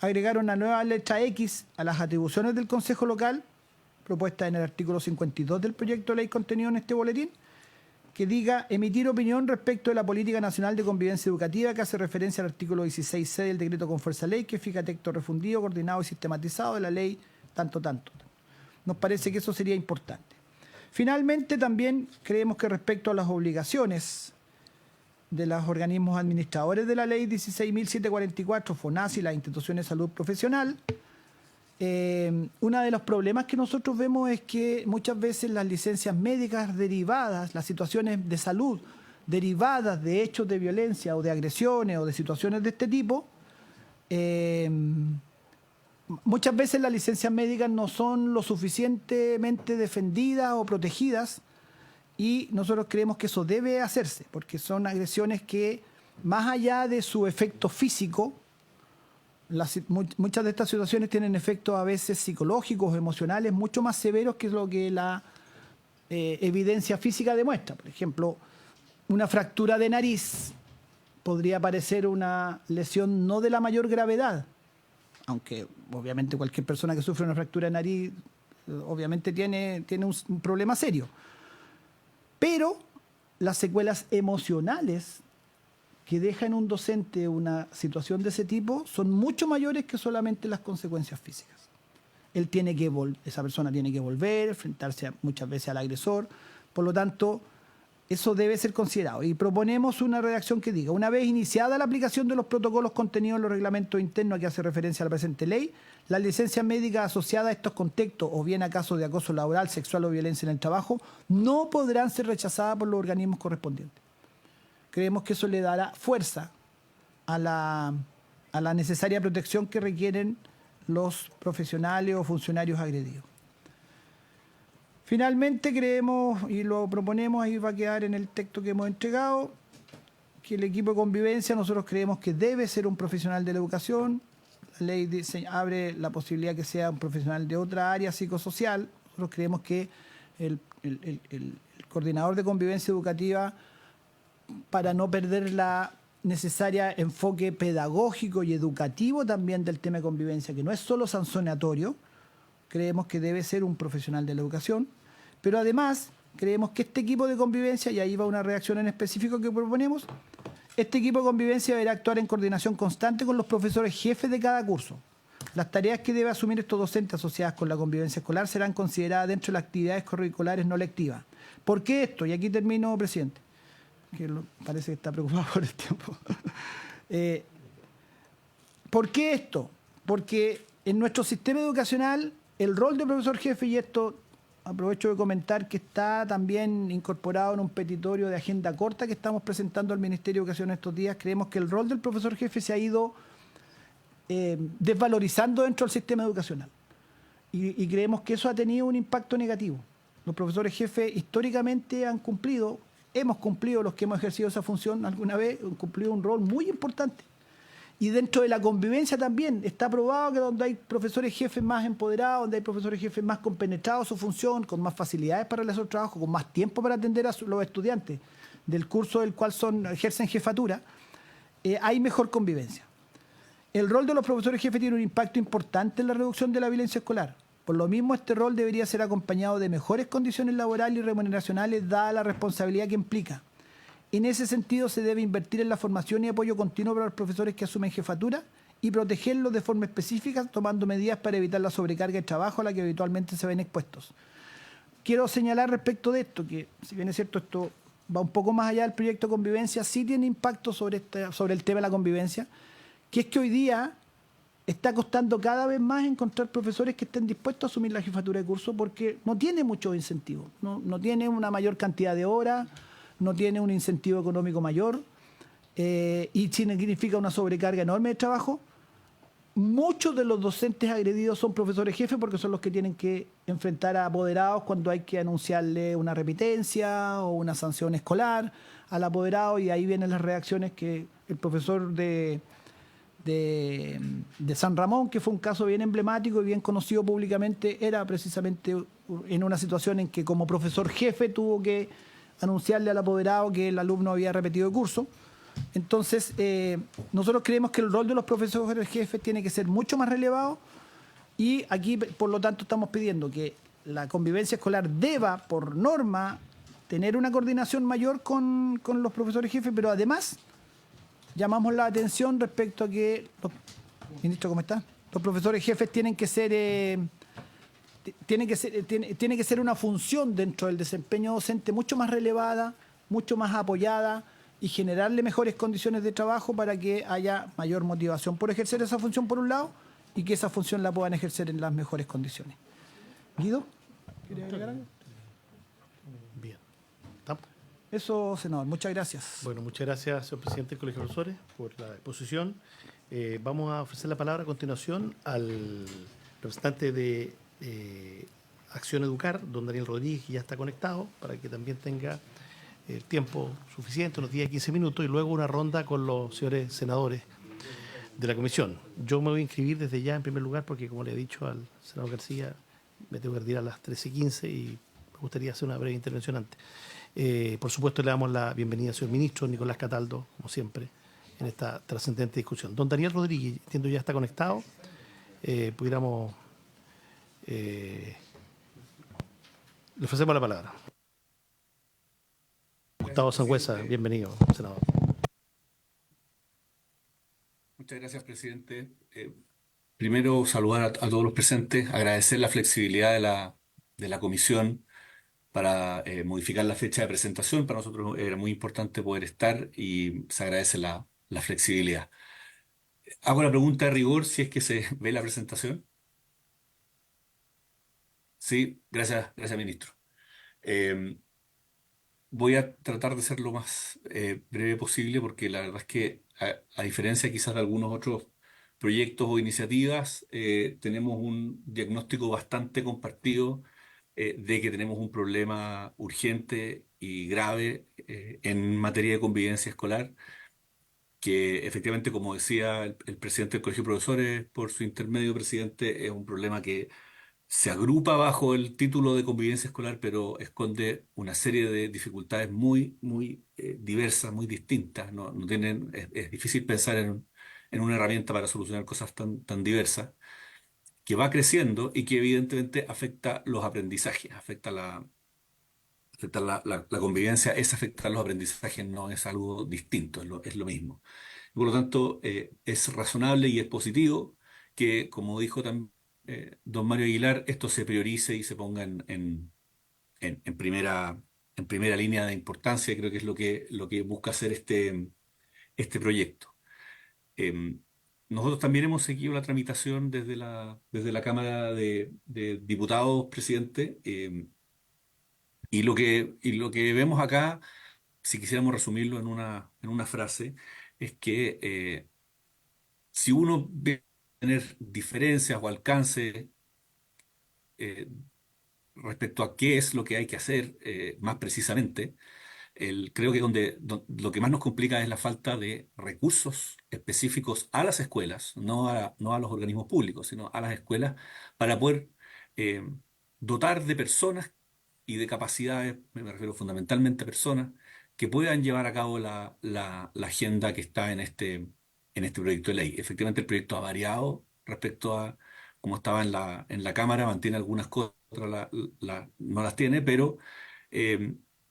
agregar una nueva letra X a las atribuciones del Consejo Local, propuesta en el artículo 52 del proyecto de ley contenido en este boletín, que diga: emitir opinión respecto de la Política Nacional de Convivencia Educativa, que hace referencia al artículo 16C del decreto con fuerza ley, que fija texto refundido, coordinado y sistematizado de la ley tanto. Nos parece que eso sería importante. Finalmente, también creemos que respecto a las obligaciones de los organismos administradores de la ley 16.744, FONASA y las instituciones de salud profesional. Uno de los problemas que nosotros vemos es que muchas veces las licencias médicas derivadas, las situaciones de salud derivadas de hechos de violencia o de agresiones o de situaciones de este tipo, muchas veces las licencias médicas no son lo suficientemente defendidas o protegidas, y nosotros creemos que eso debe hacerse, porque son agresiones que, más allá de su efecto físico, muchas de estas situaciones tienen efectos a veces psicológicos, emocionales, mucho más severos que lo que la evidencia física demuestra. Por ejemplo, una fractura de nariz podría parecer una lesión no de la mayor gravedad, aunque obviamente cualquier persona que sufre una fractura de nariz obviamente tiene un problema serio. Pero las secuelas emocionales que deja en un docente una situación de ese tipo son mucho mayores que solamente las consecuencias físicas. Esa persona tiene que volver, enfrentarse muchas veces al agresor, por lo tanto, eso debe ser considerado. Y proponemos una redacción que diga: una vez iniciada la aplicación de los protocolos contenidos en los reglamentos internos a que hace referencia a la presente ley, las licencias médicas asociadas a estos contextos, o bien a casos de acoso laboral, sexual o violencia en el trabajo, no podrán ser rechazadas por los organismos correspondientes. Creemos que eso le dará fuerza a la necesaria protección que requieren los profesionales o funcionarios agredidos. Finalmente creemos, y lo proponemos, ahí va a quedar en el texto que hemos entregado, que el equipo de convivencia nosotros creemos que debe ser un profesional de la educación. La ley abre la posibilidad que sea un profesional de otra área psicosocial. Nosotros creemos que el coordinador de convivencia educativa, para no perder la necesaria enfoque pedagógico y educativo también del tema de convivencia, que no es solo sancionatorio, creemos que debe ser un profesional de la educación, pero además creemos que este equipo de convivencia, y ahí va una reacción en específico que proponemos, este equipo de convivencia deberá actuar en coordinación constante con los profesores jefes de cada curso. Las tareas que debe asumir estos docentes asociadas con la convivencia escolar serán consideradas dentro de las actividades curriculares no lectivas. ¿Por qué esto? Y aquí termino, presidente, que parece que está preocupado por el tiempo. ¿Por qué esto? Porque en nuestro sistema educacional el rol de profesor jefe, y esto aprovecho de comentar que está también incorporado en un petitorio de agenda corta que estamos presentando al Ministerio de Educación estos días, creemos que el rol del profesor jefe se ha ido desvalorizando dentro del sistema educacional. Y creemos que eso ha tenido un impacto negativo. Los profesores jefes históricamente hemos cumplido los que hemos ejercido esa función alguna vez, han cumplido un rol muy importante. Y dentro de la convivencia también está probado que donde hay profesores jefes más empoderados, donde hay profesores jefes más compenetrados en su función, con más facilidades para realizar trabajo, con más tiempo para atender a los estudiantes del curso del cual ejercen jefatura, hay mejor convivencia. El rol de los profesores jefes tiene un impacto importante en la reducción de la violencia escolar. Por lo mismo, este rol debería ser acompañado de mejores condiciones laborales y remuneracionales, dada la responsabilidad que implica. En ese sentido, se debe invertir en la formación y apoyo continuo para los profesores que asumen jefatura y protegerlos de forma específica, tomando medidas para evitar la sobrecarga de trabajo a la que habitualmente se ven expuestos. Quiero señalar respecto de esto, que si bien es cierto esto va un poco más allá del proyecto de convivencia, sí tiene impacto sobre el tema de la convivencia, que es que hoy día está costando cada vez más encontrar profesores que estén dispuestos a asumir la jefatura de curso, porque no tiene muchos incentivos, no tiene una mayor cantidad de horas, no tiene un incentivo económico mayor, y significa una sobrecarga enorme de trabajo. Muchos de los docentes agredidos son profesores jefes, porque son los que tienen que enfrentar a apoderados cuando hay que anunciarle una repitencia o una sanción escolar al apoderado, y ahí vienen las reacciones que el profesor de San Ramón, que fue un caso bien emblemático y bien conocido públicamente, era precisamente en una situación en que como profesor jefe tuvo que anunciarle al apoderado que el alumno había repetido el curso. Entonces, nosotros creemos que el rol de los profesores jefes tiene que ser mucho más relevado, y aquí, por lo tanto, estamos pidiendo que la convivencia escolar deba, por norma, tener una coordinación mayor con los profesores jefes, pero además llamamos la atención respecto a que, ministro, ¿cómo está? Los profesores jefes tienen que ser tiene que ser una función dentro del desempeño docente mucho más relevada, mucho más apoyada, y generarle mejores condiciones de trabajo para que haya mayor motivación por ejercer esa función por un lado y que esa función la puedan ejercer en las mejores condiciones. Guido, ¿quieres agregar algo? Bien. ¿Estamos? Eso, senador, muchas gracias. Bueno, muchas gracias, señor presidente del Colegio de Profesores, por la exposición. Vamos a ofrecer la palabra a continuación al representante de Acción Educar, don Daniel Rodríguez, que ya está conectado, para que también tenga el tiempo suficiente, unos 10 a 15 minutos, y luego una ronda con los señores senadores de la comisión. Yo me voy a inscribir desde ya en primer lugar, porque como le he dicho al senador García, me tengo que retirar a las 13:15 y me gustaría hacer una breve intervención antes. Por supuesto, le damos la bienvenida al señor ministro Nicolás Cataldo, como siempre, en esta trascendente discusión. Don Daniel Rodríguez, entiendo ya está conectado. Pudiéramos... le ofrecemos la palabra. Gustavo Sangüesa, bienvenido, senador. Muchas gracias, presidente. Primero, saludar a todos los presentes, agradecer la flexibilidad de la comisión para modificar la fecha de presentación. Para nosotros era muy importante poder estar y se agradece la flexibilidad. Hago la pregunta de rigor si es que se ve la presentación. Sí, gracias, ministro. Voy a tratar de ser lo más breve posible porque la verdad es que, a diferencia quizás de algunos otros proyectos o iniciativas, tenemos un diagnóstico bastante compartido de que tenemos un problema urgente y grave en materia de convivencia escolar, que efectivamente, como decía el presidente del Colegio de Profesores, por su intermedio, presidente, es un problema que se agrupa bajo el título de convivencia escolar, pero esconde una serie de dificultades muy diversas, muy distintas. No tienen, es difícil pensar en una herramienta para solucionar cosas tan diversas, que va creciendo y que evidentemente afecta los aprendizajes, afecta la convivencia, es afectar los aprendizajes, no es algo distinto, es lo mismo. Por lo tanto, es razonable y es positivo que, como dijo también don Mario Aguilar, esto se priorice y se ponga en primera línea de importancia, y creo que es lo que busca hacer este proyecto. Nosotros también hemos seguido la tramitación desde la Cámara de Diputados, presidente, y lo que vemos acá, si quisiéramos resumirlo en una frase, es que si uno ve tener diferencias o alcance eh, respecto a qué es lo que hay que hacer más precisamente, creo que lo que más nos complica es la falta de recursos específicos a las escuelas, no a los organismos públicos, sino a las escuelas, para poder eh, dotar de personas y de capacidades, me refiero fundamentalmente a personas, que puedan llevar a cabo la agenda que está en este proyecto de ley. Efectivamente, el proyecto ha variado respecto a cómo estaba en la Cámara, mantiene algunas cosas, otras no las tiene, pero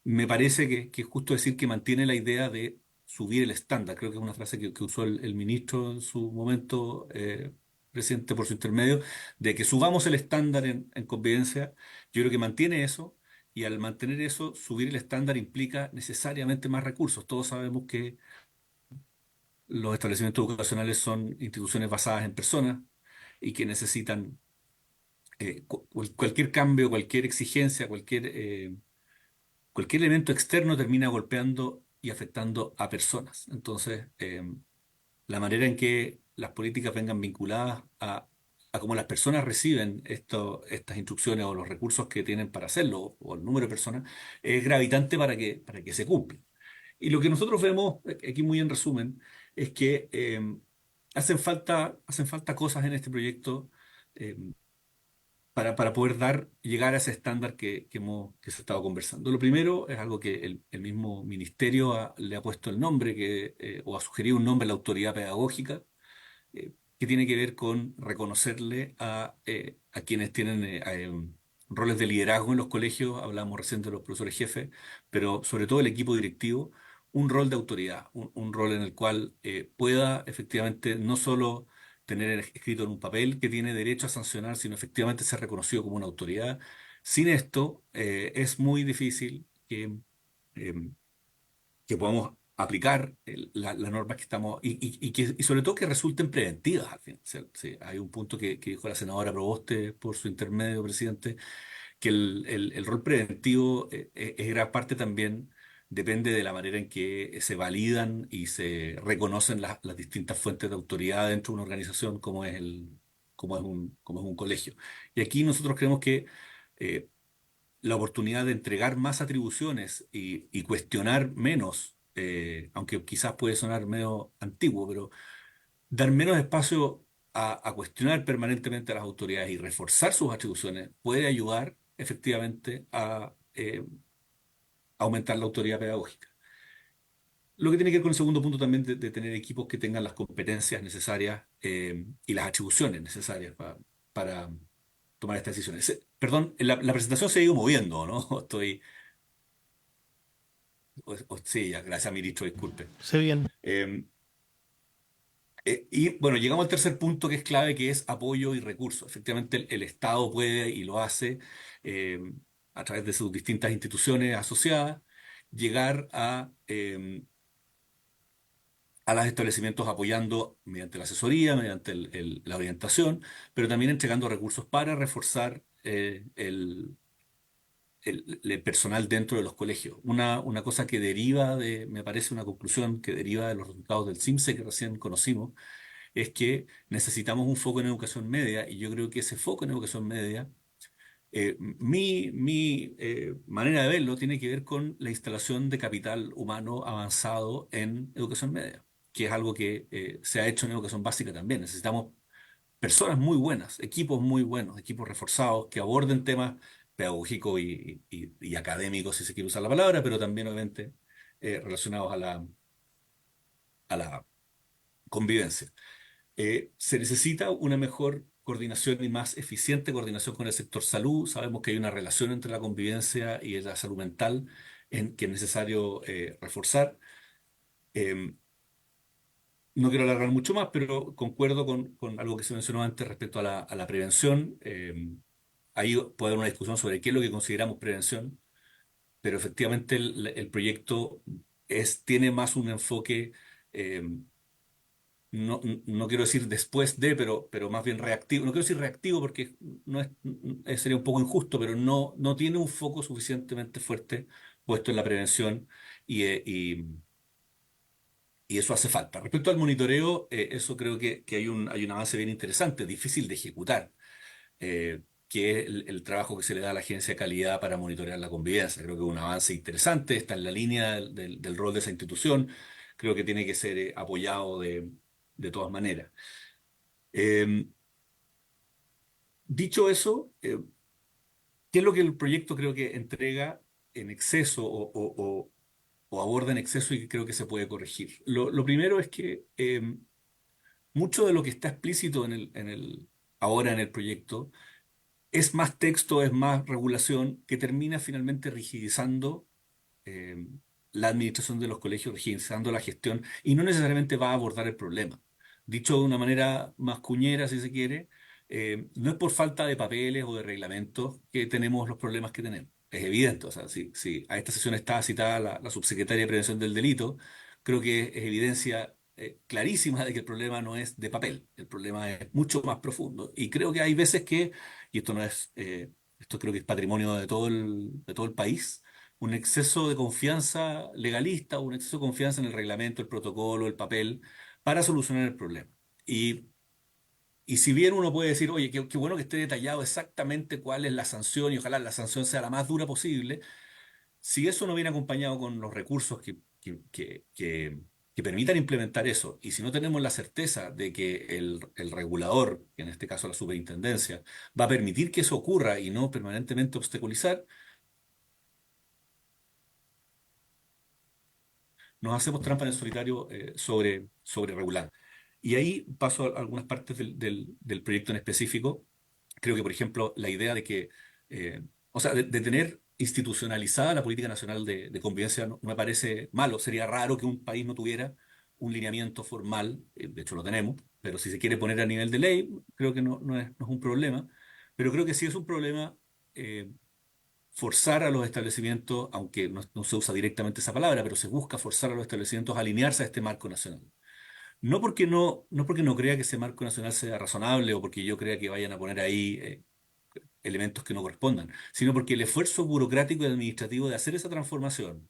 me parece que es justo decir que mantiene la idea de subir el estándar. Creo que es una frase que usó el ministro en su momento, presidente, por su intermedio, de que subamos el estándar en convivencia. Yo creo que mantiene eso, y al mantener eso, subir el estándar implica necesariamente más recursos. Todos sabemos que los establecimientos educacionales son instituciones basadas en personas y que necesitan cualquier cambio, cualquier exigencia, cualquier elemento externo termina golpeando y afectando a personas. Entonces, la manera en que las políticas vengan vinculadas a cómo las personas reciben estas instrucciones o los recursos que tienen para hacerlo, o el número de personas, es gravitante para que se cumplan. Y lo que nosotros vemos, aquí muy en resumen, es que hacen falta cosas en este proyecto eh, para poder llegar a ese estándar que se ha estado conversando. Lo primero es algo que el mismo ministerio le ha puesto el nombre, o ha sugerido un nombre a la autoridad pedagógica, que tiene que ver con reconocerle a quienes tienen roles de liderazgo en los colegios. Hablamos recién de los profesores jefes, pero sobre todo el equipo directivo, un rol de autoridad, un rol en el cual pueda efectivamente no solo tener escrito en un papel que tiene derecho a sancionar, sino efectivamente ser reconocido como una autoridad. Sin esto, es muy difícil que podamos aplicar las normas que estamos, y sobre todo que resulten preventivas al fin. Hay un punto que dijo la senadora Proboste por su intermedio, presidente, que el rol preventivo es gran parte también, depende de la manera en que se validan y se reconocen las distintas fuentes de autoridad dentro de una organización como es un colegio. Y aquí nosotros creemos que eh, la oportunidad de entregar más atribuciones y cuestionar menos, aunque quizás puede sonar medio antiguo, pero dar menos espacio a cuestionar permanentemente a las autoridades y reforzar sus atribuciones puede ayudar efectivamente a aumentar la autoridad pedagógica. Lo que tiene que ver con el segundo punto también de tener equipos que tengan las competencias necesarias y las atribuciones necesarias para tomar estas decisiones. Perdón, la presentación se ha ido moviendo, ¿no? Sí, ya, gracias, ministro, disculpe. Sé bien. Eh, y bueno, llegamos al tercer punto que es clave, que es apoyo y recursos. Efectivamente, el Estado puede y lo hace eh, a través de sus distintas instituciones asociadas, llegar a los establecimientos apoyando mediante la asesoría, mediante la orientación, pero también entregando recursos para reforzar el personal dentro de los colegios. Una cosa que deriva me parece una conclusión que deriva de los resultados del CIMSE que recién conocimos, es que necesitamos un foco en educación media, y yo creo que ese foco en educación media, mi manera de verlo tiene que ver con la instalación de capital humano avanzado en educación media, que es algo que se ha hecho en educación básica también. Necesitamos personas muy buenas, equipos muy buenos, equipos reforzados que aborden temas pedagógicos y académicos, si se quiere usar la palabra, pero también obviamente relacionados a la convivencia. Se necesita una mejor coordinación y más eficiente coordinación con el sector salud. Sabemos que hay una relación entre la convivencia y la salud mental que es necesario reforzar. Eh, no quiero alargar mucho más, pero concuerdo con algo que se mencionó antes respecto a la prevención. Ahí puede haber una discusión sobre qué es lo que consideramos prevención, pero efectivamente el proyecto tiene más un enfoque eh, no quiero decir después de, pero más bien reactivo. No quiero decir reactivo porque no sería un poco injusto, pero no tiene un foco suficientemente fuerte puesto en la prevención y eso hace falta. Respecto al monitoreo, eso creo que hay un avance bien interesante, difícil de ejecutar, que es el trabajo que se le da a la Agencia de Calidad para monitorear la convivencia. Creo que es un avance interesante, está en la línea del rol de esa institución. Creo que tiene que ser apoyado de todas maneras. Eh, Dicho eso, ¿qué es lo que el proyecto creo que entrega en exceso o aborda en exceso y que creo que se puede corregir? Lo primero es que mucho de lo que está explícito ahora en el proyecto es más texto, es más regulación que termina finalmente rigidizando eh, la administración de los colegios, rigidizando la gestión y no necesariamente va a abordar el problema. Dicho de una manera más cuñera, si se quiere, no es por falta de papeles o de reglamentos que tenemos los problemas que tenemos. Es evidente, o sea, si a esta sesión está citada la subsecretaria de Prevención del Delito, creo que es evidencia clarísima de que el problema no es de papel, el problema es mucho más profundo. Y creo que hay veces y esto no es, esto creo que es patrimonio de todo el país, un exceso de confianza legalista, un exceso de confianza en el reglamento, el protocolo, el papel, para solucionar el problema. Y, y si bien uno puede decir, oye, qué bueno que esté detallado exactamente cuál es la sanción y ojalá la sanción sea la más dura posible, si eso no viene acompañado con los recursos que permitan implementar eso, y si no tenemos la certeza de que el regulador, en este caso la superintendencia, va a permitir que eso ocurra y no permanentemente obstaculizar, nos hacemos trampa en el solitario sobre regular. Y ahí paso a algunas partes del proyecto en específico. Creo que, por ejemplo, la idea de que, o sea, de tener institucionalizada la política nacional de convivencia no me parece malo. Sería raro que un país no tuviera un lineamiento formal, de hecho lo tenemos, pero si se quiere poner a nivel de ley, creo que no es un problema. Pero creo que sí es un problema forzar a los establecimientos, aunque no se usa directamente esa palabra, pero se busca forzar a los establecimientos a alinearse a este marco nacional. No porque no crea que ese marco nacional sea razonable o porque yo crea que vayan a poner ahí elementos que no correspondan, sino porque el esfuerzo burocrático y administrativo de hacer esa transformación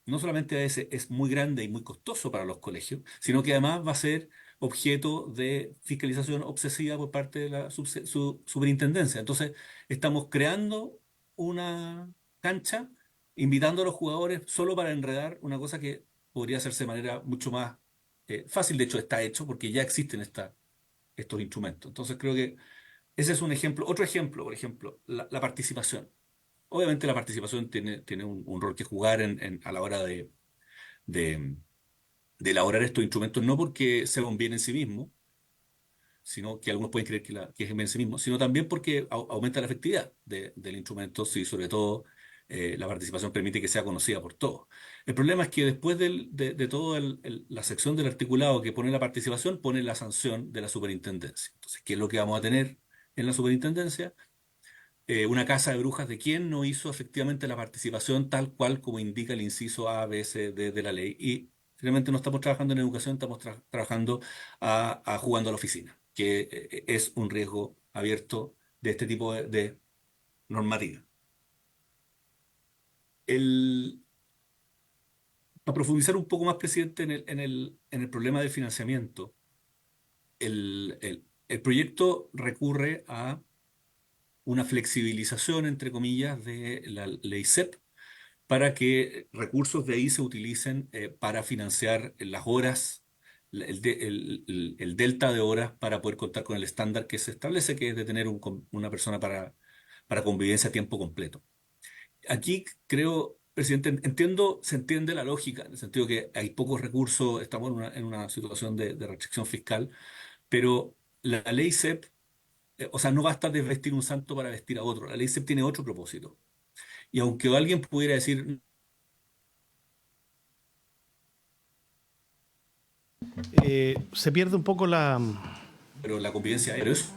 no solamente es muy grande y muy costoso para los colegios, sino que además va a ser objeto de fiscalización obsesiva por parte de la superintendencia. Entonces, estamos creando una cancha, invitando a los jugadores solo para enredar una cosa que podría hacerse de manera mucho más fácil. De hecho, está hecho porque ya existen estos instrumentos. Entonces, creo que ese es un ejemplo. Otro ejemplo, por ejemplo, la participación. Obviamente la participación tiene un rol que jugar a la hora de- de elaborar estos instrumentos, no porque sea un bien en sí mismo, sino que algunos pueden creer que es un bien en sí mismo, sino también porque aumenta la efectividad del instrumento, si sobre todo la participación permite que sea conocida por todos. El problema es que después de toda la sección del articulado que pone la participación, pone la sanción de la superintendencia. Entonces, ¿qué es lo que vamos a tener en la superintendencia? Una casa de brujas de quien no hizo efectivamente la participación tal cual como indica el inciso A, B, C, D de la ley. Y finalmente no estamos trabajando en educación, estamos trabajando jugando a la oficina, que es un riesgo abierto de este tipo de normativa. Para profundizar un poco más, presidente, en el problema del financiamiento, el proyecto recurre a una flexibilización, entre comillas, de la ley CEP para que recursos de ahí se utilicen para financiar las horas, el delta de horas para poder contar con el estándar que se establece, que es de tener una persona para convivencia a tiempo completo. Aquí creo, presidente, se entiende la lógica, en el sentido que hay pocos recursos, estamos en una situación de restricción fiscal, pero la ley CEP, o sea, no basta desvestir un santo para vestir a otro. La ley CEP tiene otro propósito. Y aunque alguien pudiera decir, Se pierde un poco la... pero la convivencia, pero eso.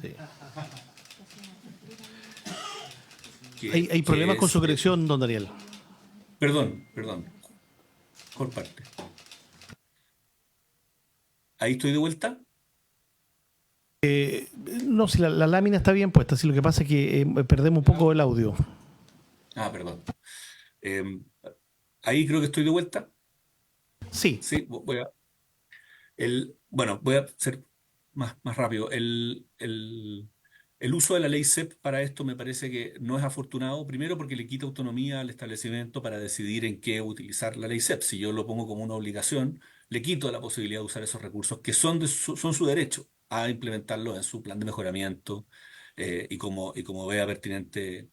Sí. Hay Que problemas con es, su conexión, don Daniel. perdón, por parte. Ahí estoy de vuelta. No, si la lámina está bien puesta, si lo que pasa es que perdemos un poco el audio. Perdón. Eh, Ahí creo que estoy de vuelta. Sí, Sí, bueno, voy a ser más rápido. El uso de la ley CEP para esto me parece que no es afortunado, primero porque le quita autonomía al establecimiento para decidir en qué utilizar la ley CEP. Si yo lo pongo como una obligación, le quito la posibilidad de usar esos recursos que son su derecho a implementarlo en su plan de mejoramiento y como vea pertinente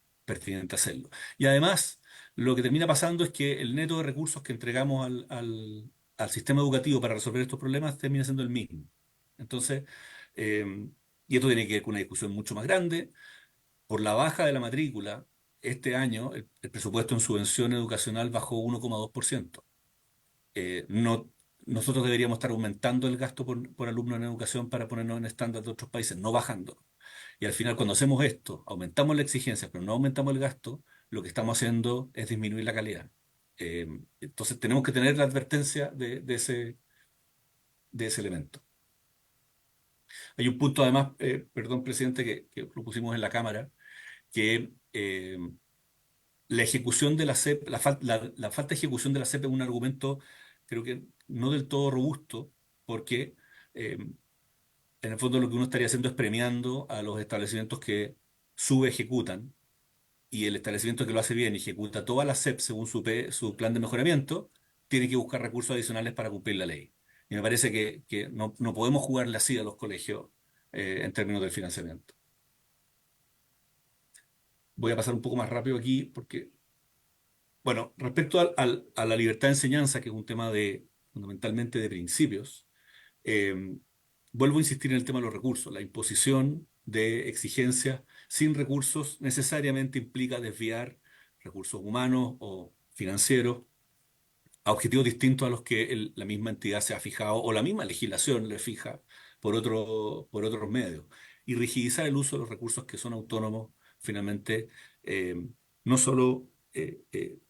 hacerlo. Y además, lo que termina pasando es que el neto de recursos que entregamos al sistema educativo para resolver estos problemas termina siendo el mismo. Entonces, eh, y esto tiene que ver con una discusión mucho más grande. Por la baja de la matrícula, este año el presupuesto en subvención educacional bajó 1,2%. No, nosotros deberíamos estar aumentando el gasto por alumno en educación para ponernos en estándar de otros países, no bajando. Y al final, cuando hacemos esto, aumentamos la exigencia, pero no aumentamos el gasto, lo que estamos haciendo es disminuir la calidad. Entonces, tenemos que tener la advertencia de ese elemento. Hay un punto, además, perdón, presidente, que lo pusimos en la Cámara, que la ejecución de la CEP, la falta de ejecución de la CEP es un argumento, creo que no del todo robusto, porque eh, en el fondo lo que uno estaría haciendo es premiando a los establecimientos que subejecutan y el establecimiento que lo hace bien y ejecuta toda la CEP según su plan de mejoramiento, tiene que buscar recursos adicionales para cumplir la ley. Y me parece que no podemos jugarle así a los colegios en términos del financiamiento. Voy a pasar un poco más rápido aquí porque, bueno, respecto a la libertad de enseñanza, que es un tema fundamentalmente de principios, eh, vuelvo a insistir en el tema de los recursos. La imposición de exigencias sin recursos necesariamente implica desviar recursos humanos o financieros a objetivos distintos a los que la misma entidad se ha fijado o la misma legislación le fija por otros medios. Y rigidizar el uso de los recursos que son autónomos finalmente no solo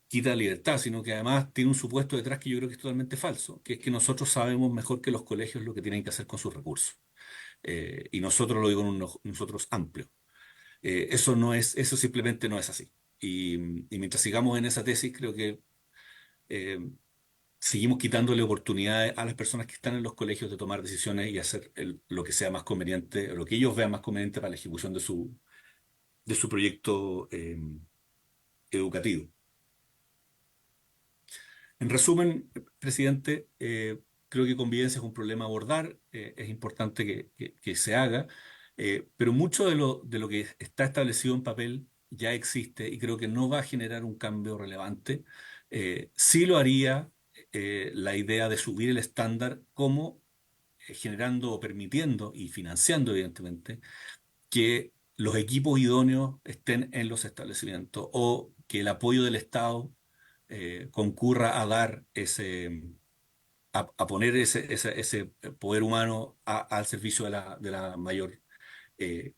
quita libertad, sino que además tiene un supuesto detrás que yo creo que es totalmente falso, que es que nosotros sabemos mejor que los colegios lo que tienen que hacer con sus recursos. Y nosotros lo digo en nosotros amplio. Eso simplemente no es así. Y mientras sigamos en esa tesis, creo que eh, seguimos quitándole oportunidades a las personas que están en los colegios de tomar decisiones y hacer lo que sea más conveniente, o lo que ellos vean más conveniente para la ejecución de su proyecto educativo. En resumen, presidente, creo que convivencia es un problema a abordar, es importante que se haga, pero mucho de lo que está establecido en papel ya existe y creo que no va a generar un cambio relevante. Sí lo haría la idea de subir el estándar como generando o permitiendo y financiando, evidentemente, que los equipos idóneos estén en los establecimientos o que el apoyo del Estado concurra a dar a poner ese poder humano al servicio de la mayor eh,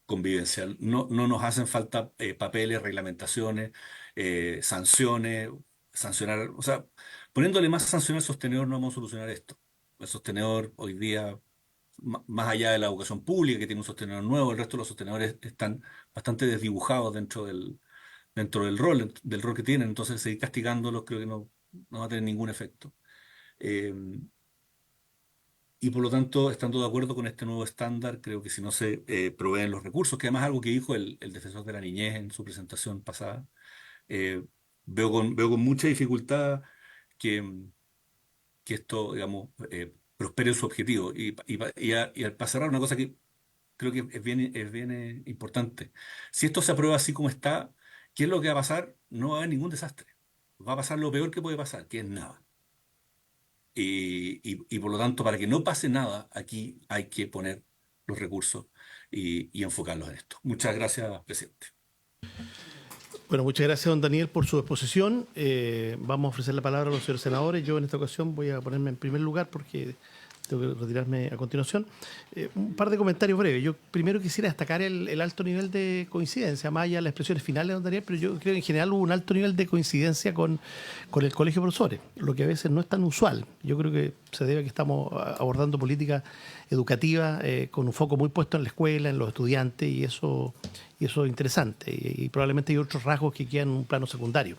convivencia. No nos hacen falta papeles, reglamentaciones, sanciones, sancionar, o sea, poniéndole más sanciones al sostenedor no vamos a solucionar esto. El sostenedor hoy día, más allá de la educación pública, que tiene un sostenedor nuevo, el resto de los sostenedores están bastante desdibujados dentro del rol que tienen, entonces seguir castigándolos creo que no va a tener ningún efecto. Eh, y por lo tanto, estando de acuerdo con este nuevo estándar, creo que si no se proveen los recursos, que además es algo que dijo el defensor de la niñez en su presentación pasada, eh, veo con mucha dificultad que, que esto, digamos, prospere su objetivo. Para cerrar, una cosa que creo que es bien importante. Si esto se aprueba así como está, ¿qué es lo que va a pasar? No va a haber ningún desastre. Va a pasar lo peor que puede pasar, que es nada. Y por lo tanto, para que no pase nada, aquí hay que poner los recursos y enfocarlos en esto. Muchas gracias, presidente. Bueno, muchas gracias, don Daniel, por su exposición. Vamos a ofrecer la palabra a los señores senadores. Yo en esta ocasión voy a ponerme en primer lugar porque tengo que retirarme a continuación. Un par de comentarios breves. Yo primero quisiera destacar el alto nivel de coincidencia, más allá de las expresiones finales de don Daniel, pero yo creo que en general hubo un alto nivel de coincidencia con el Colegio de Profesores, lo que a veces no es tan usual. Yo creo que se debe a que estamos abordando política educativa con un foco muy puesto en la escuela, en los estudiantes, y eso es interesante. Y probablemente hay otros rasgos que quedan en un plano secundario.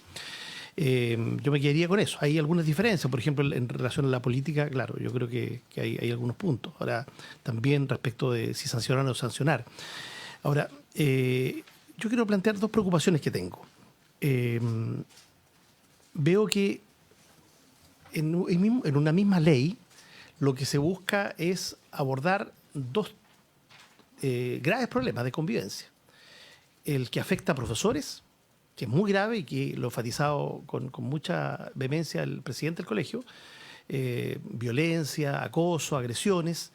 Yo me quedaría con eso. Hay algunas diferencias, por ejemplo, en relación a la política, claro, yo creo que hay algunos puntos. Ahora, también respecto de si sancionar o no sancionar. Ahora, yo quiero plantear dos preocupaciones que tengo. Veo que en una misma ley lo que se busca es abordar dos graves problemas de convivencia. El que afecta a profesores, que es muy grave y que lo ha enfatizado con mucha vehemencia el presidente del colegio, violencia, acoso, agresiones.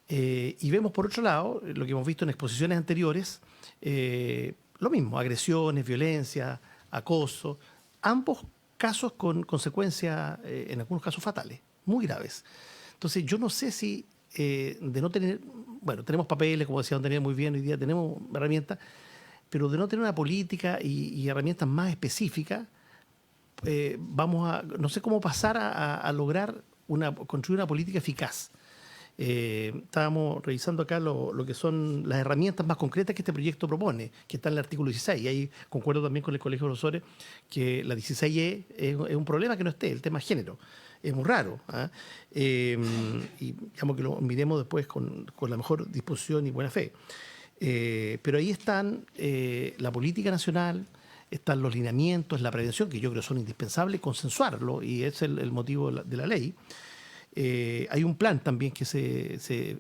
Y vemos por otro lado, lo que hemos visto en exposiciones anteriores, lo mismo, agresiones, violencia, acoso, ambos casos con consecuencias, en algunos casos fatales, muy graves. Entonces yo no sé si de no tener, bueno, tenemos papeles, como decía don Daniel muy bien, hoy día tenemos herramientas, pero de no tener una política y herramientas más específicas, no sé cómo pasar a lograr construir una política eficaz. Estábamos revisando acá lo que son las herramientas más concretas que este proyecto propone, que está en el artículo 16. Y ahí concuerdo también con el Colegio de Profesores que la 16E es un problema que no esté, el tema género. Es muy raro. Y digamos que lo miremos después con la mejor disposición y buena fe. Pero ahí están la política nacional, están los lineamientos, la prevención, que yo creo son indispensables, consensuarlo, y es el motivo de la ley. Hay un plan también que se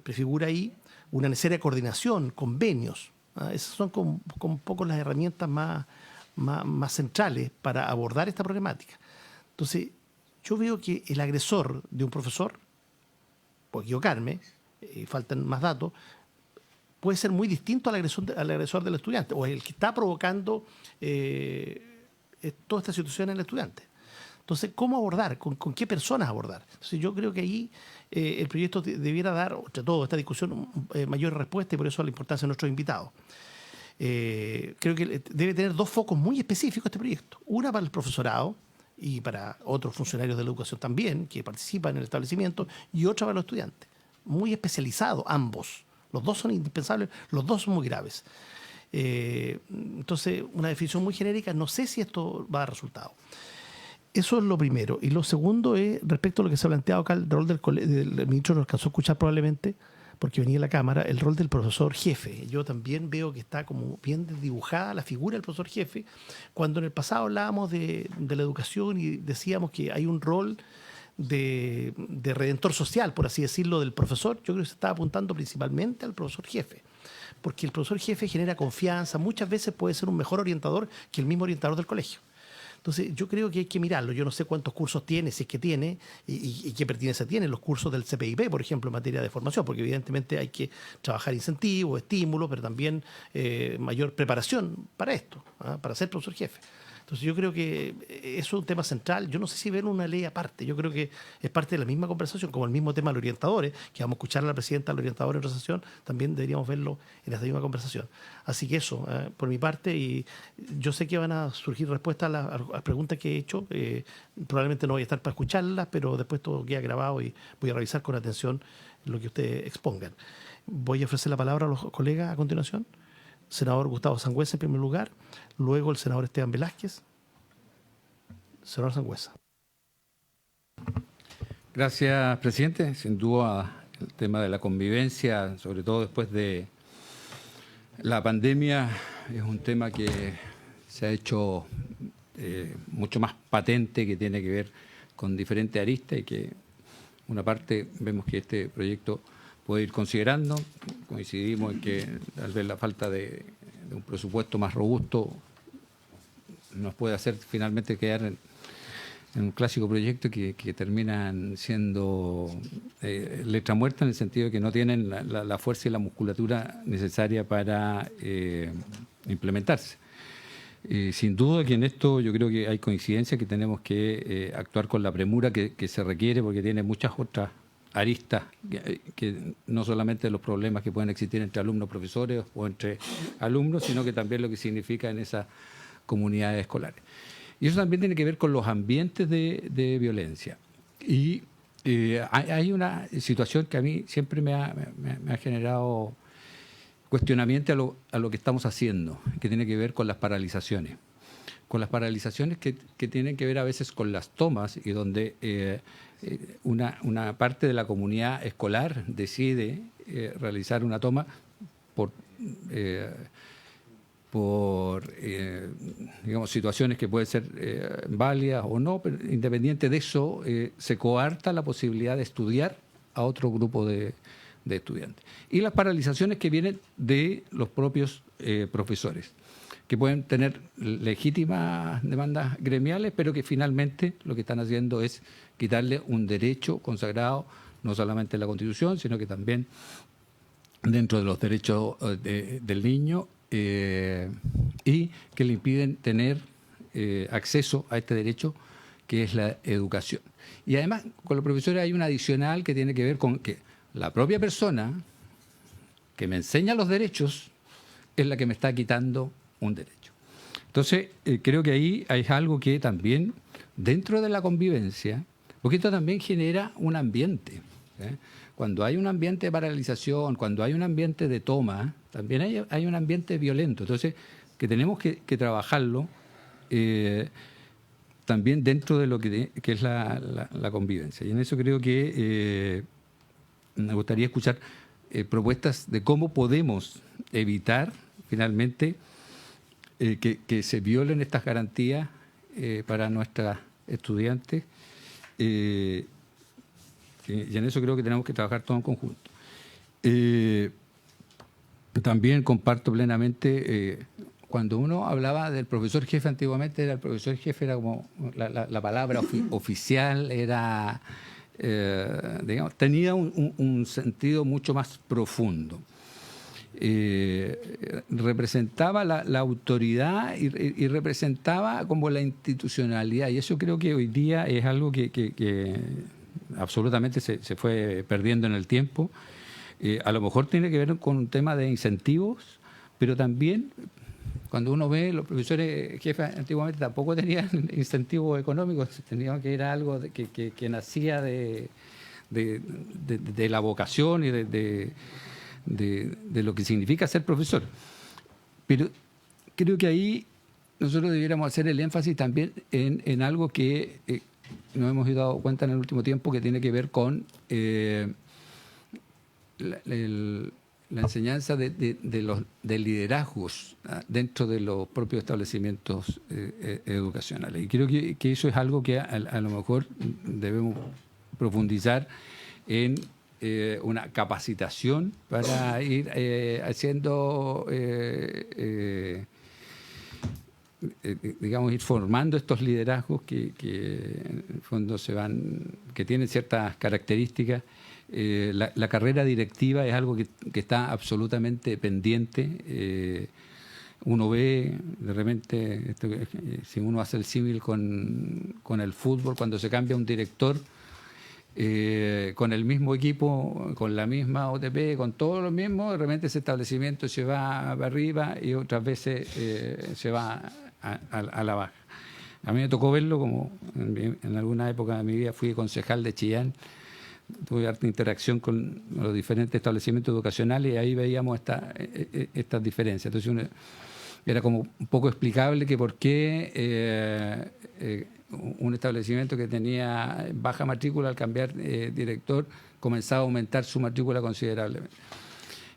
prefigura ahí, una necesaria coordinación, convenios. Esas son con un poco las herramientas más centrales para abordar esta problemática. Entonces, yo veo que el agresor de un profesor, puedo equivocarme, faltan más datos, puede ser muy distinto al agresor del estudiante, o el que está provocando toda esta situación en el estudiante. Entonces, ¿cómo abordar? ¿Con qué personas abordar? Entonces, yo creo que ahí el proyecto debiera dar, entre todo, esta discusión, mayor respuesta, y por eso la importancia de nuestros invitados. creo que debe tener dos focos muy específicos este proyecto. Una para el profesorado y para otros funcionarios de la educación también, que participan en el establecimiento, y otra para los estudiantes. Muy especializados ambos. Los dos son indispensables, los dos son muy graves. Entonces, una definición muy genérica, no sé si esto va a dar resultado. Eso es lo primero. Y lo segundo es, respecto a lo que se ha planteado acá, el rol del ministro no alcanzó a escuchar probablemente, porque venía a la Cámara, el rol del profesor jefe. Yo también veo que está como bien dibujada la figura del profesor jefe, cuando en el pasado hablábamos de la educación y decíamos que hay un rol de redentor social, por así decirlo, del profesor. Yo creo que se está apuntando principalmente al profesor jefe, porque el profesor jefe genera confianza, muchas veces puede ser un mejor orientador que el mismo orientador del colegio. Entonces, yo creo que hay que mirarlo. Yo no sé cuántos cursos tiene, si es que tiene, y qué pertinencia tienen los cursos del CPIP, por ejemplo, en materia de formación, porque evidentemente hay que trabajar incentivos, estímulos, pero también mayor preparación para esto, para ser profesor jefe. Entonces, yo creo que eso es un tema central. Yo no sé si ver una ley aparte. Yo creo que es parte de la misma conversación, como el mismo tema de los orientadores, que vamos a escuchar a la presidenta del orientador en otra sesión, también deberíamos verlo en esta misma conversación. Así que eso, por mi parte, y yo sé que van a surgir respuestas a las preguntas que he hecho. Probablemente no voy a estar para escucharlas, pero después todo queda grabado y voy a revisar con atención lo que ustedes expongan. Voy a ofrecer la palabra a los colegas a continuación. Senador Gustavo Sangüesa en primer lugar, luego el senador Esteban Velázquez. Senador Sangüesa. Gracias, presidente. Sin duda, el tema de la convivencia, sobre todo después de la pandemia, es un tema que se ha hecho mucho más patente, que tiene que ver con diferentes aristas y que una parte vemos que este proyecto puede ir considerando. Coincidimos en que tal vez la falta de un presupuesto más robusto nos puede hacer finalmente quedar en un clásico proyecto que terminan siendo letra muerta, en el sentido de que no tienen la fuerza y la musculatura necesaria para implementarse. Sin duda que en esto yo creo que hay coincidencia, que tenemos que actuar con la premura que se requiere, porque tiene muchas otras aristas, que no solamente los problemas que pueden existir entre alumnos, profesores o entre alumnos, sino que también lo que significa en esas comunidades escolares. Y eso también tiene que ver con los ambientes de violencia. Y hay una situación que a mí siempre me ha generado cuestionamiento a lo que estamos haciendo, que tiene que ver con las paralizaciones. Con las paralizaciones que tienen que ver a veces con las tomas, y donde una parte de la comunidad escolar decide realizar una toma por digamos, situaciones que pueden ser válidas o no, pero independiente de eso, se coarta la posibilidad de estudiar a otro grupo de estudiantes. Y las paralizaciones que vienen de los propios profesores, que pueden tener legítimas demandas gremiales, pero que finalmente lo que están haciendo es quitarle un derecho consagrado no solamente en la Constitución, sino que también dentro de los derechos del niño, y que le impiden tener acceso a este derecho, que es la educación. Y además, con los profesores hay una adicional que tiene que ver con que la propia persona que me enseña los derechos es la que me está quitando un derecho. Entonces, creo que ahí hay algo que también, dentro de la convivencia, porque esto también genera un ambiente. Cuando hay un ambiente de paralización, cuando hay un ambiente de toma, también hay un ambiente violento. Entonces, que tenemos que trabajarlo también dentro de lo que es la convivencia. Y en eso creo que me gustaría escuchar propuestas de cómo podemos evitar finalmente que se violen estas garantías para nuestras estudiantes. Y en eso creo que tenemos que trabajar todo en conjunto. También comparto plenamente, cuando uno hablaba del profesor jefe, antiguamente el profesor jefe era como la palabra oficial, era, digamos, tenía un sentido mucho más profundo. Representaba la autoridad y representaba como la institucionalidad, y eso creo que hoy día es algo que absolutamente se fue perdiendo en el tiempo. A lo mejor tiene que ver con un tema de incentivos, pero también cuando uno ve, los profesores jefes antiguamente tampoco tenían incentivos económicos, tenían que ir a algo que nacía de la vocación y de lo que significa ser profesor. Pero creo que ahí nosotros debiéramos hacer el énfasis también en algo que nos hemos dado cuenta en el último tiempo, que tiene que ver con la enseñanza de liderazgos dentro de los propios establecimientos educacionales. Y creo que eso es algo que a lo mejor debemos profundizar en una capacitación para ir haciendo, digamos, ir formando estos liderazgos que en el fondo que tienen ciertas características. La carrera directiva es algo que está absolutamente pendiente. Uno ve, de repente, si uno hace el símil con el fútbol, cuando se cambia un director, con el mismo equipo, con la misma OTP, con todo lo mismo, de repente ese establecimiento se va para arriba y otras veces se va a la baja. A mí me tocó verlo, como en alguna época de mi vida fui concejal de Chillán, tuve harta interacción con los diferentes establecimientos educacionales y ahí veíamos estas diferencias. Entonces era como un poco explicable que por qué un establecimiento que tenía baja matrícula, al cambiar director, comenzaba a aumentar su matrícula considerablemente.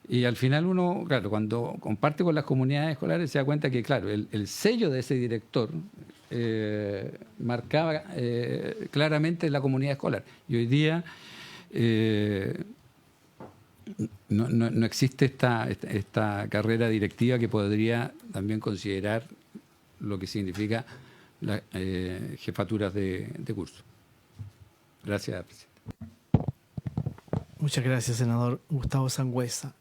Y al final uno, claro, cuando comparte con las comunidades escolares se da cuenta que, claro, el sello de ese director marcaba claramente la comunidad escolar. Y hoy día no existe esta carrera directiva que podría también considerar lo que significa las jefaturas de curso. Gracias, presidente. Muchas gracias, senador Gustavo Sangüesa.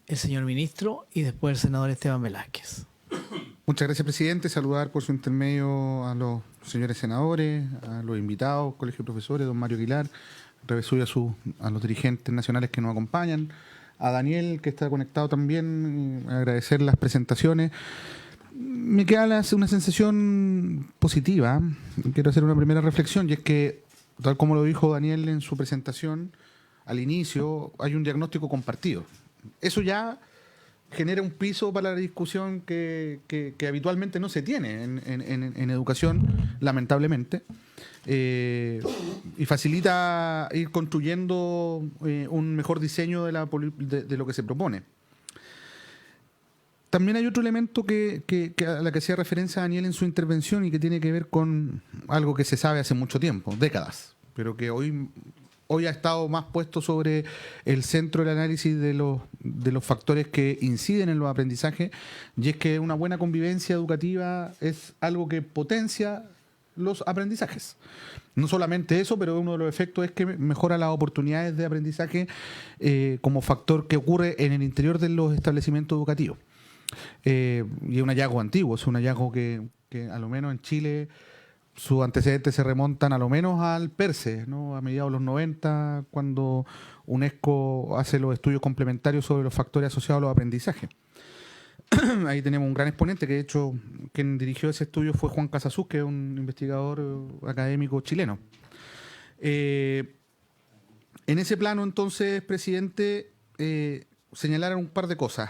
El señor ministro y después el senador Esteban Velázquez. Muchas gracias, presidente. Saludar por su intermedio a los señores senadores, a los invitados, Colegio de Profesores, don Mario Aguilar, a través suyo a los dirigentes nacionales que nos acompañan, a Daniel, que está conectado también, agradecer las presentaciones. Me queda una sensación positiva. Quiero hacer una primera reflexión, y es que, tal como lo dijo Daniel en su presentación, al inicio hay un diagnóstico compartido. Eso ya genera un piso para la discusión que habitualmente no se tiene en educación, lamentablemente, y facilita ir construyendo un mejor diseño de lo que se propone. También hay otro elemento a la que hacía referencia Daniel en su intervención y que tiene que ver con algo que se sabe hace mucho tiempo, décadas, pero que hoy ha estado más puesto sobre el centro del análisis de los factores que inciden en los aprendizajes, y es que una buena convivencia educativa es algo que potencia los aprendizajes. No solamente eso, pero uno de los efectos es que mejora las oportunidades de aprendizaje como factor que ocurre en el interior de los establecimientos educativos. Y es un hallazgo antiguo, es un hallazgo que a lo menos en Chile sus antecedentes se remontan a lo menos al PERCE, ¿no? A mediados de los 90, cuando UNESCO hace los estudios complementarios sobre los factores asociados a los aprendizajes. Ahí tenemos un gran exponente, que de hecho quien dirigió ese estudio fue Juan Casasus, que es un investigador académico chileno. En ese plano, entonces, presidente, señalaron un par de cosas.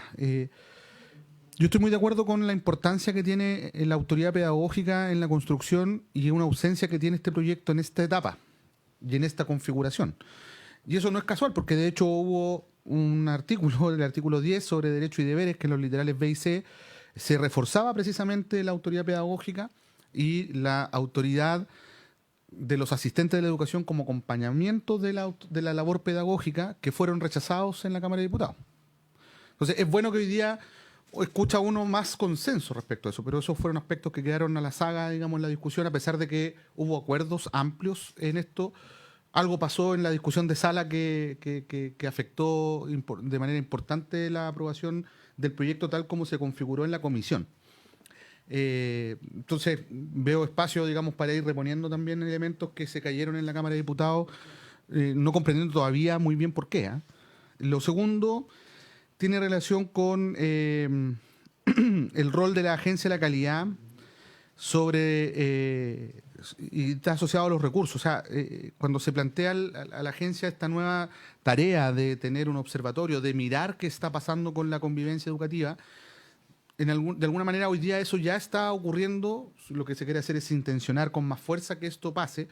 Yo estoy muy de acuerdo con la importancia que tiene la autoridad pedagógica en la construcción y una ausencia que tiene este proyecto en esta etapa y en esta configuración. Y eso no es casual, porque de hecho hubo un artículo, el artículo 10 sobre derechos y deberes, que en los literales B y C se reforzaba precisamente la autoridad pedagógica y la autoridad de los asistentes de la educación como acompañamiento de la labor pedagógica, que fueron rechazados en la Cámara de Diputados. Entonces es bueno que hoy día escucha uno más consenso respecto a eso, pero esos fueron aspectos que quedaron a la saga, digamos, en la discusión, a pesar de que hubo acuerdos amplios en esto. Algo pasó en la discusión de sala que afectó de manera importante la aprobación del proyecto tal como se configuró en la comisión. Entonces veo espacio, digamos, para ir reponiendo también elementos que se cayeron en la Cámara de Diputados, no comprendiendo todavía muy bien por qué. Lo segundo, tiene relación con el rol de la Agencia de la Calidad y está asociado a los recursos. O sea, cuando se plantea a la agencia esta nueva tarea de tener un observatorio, de mirar qué está pasando con la convivencia educativa, de alguna manera hoy día eso ya está ocurriendo. Lo que se quiere hacer es intencionar con más fuerza que esto pase,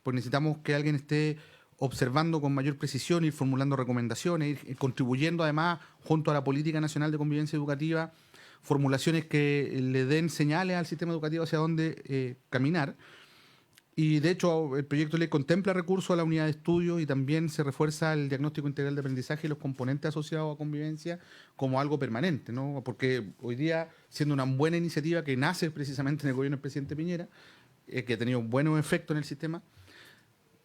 pues necesitamos que alguien esté observando con mayor precisión, ir formulando recomendaciones, ir contribuyendo además junto a la Política Nacional de Convivencia Educativa, formulaciones que le den señales al sistema educativo hacia dónde caminar. Y de hecho el proyecto de ley contempla recursos a la unidad de estudio y también se refuerza el diagnóstico integral de aprendizaje y los componentes asociados a convivencia como algo permanente, ¿no? Porque hoy día, siendo una buena iniciativa que nace precisamente en el gobierno del presidente Piñera, que ha tenido buenos efectos en el sistema,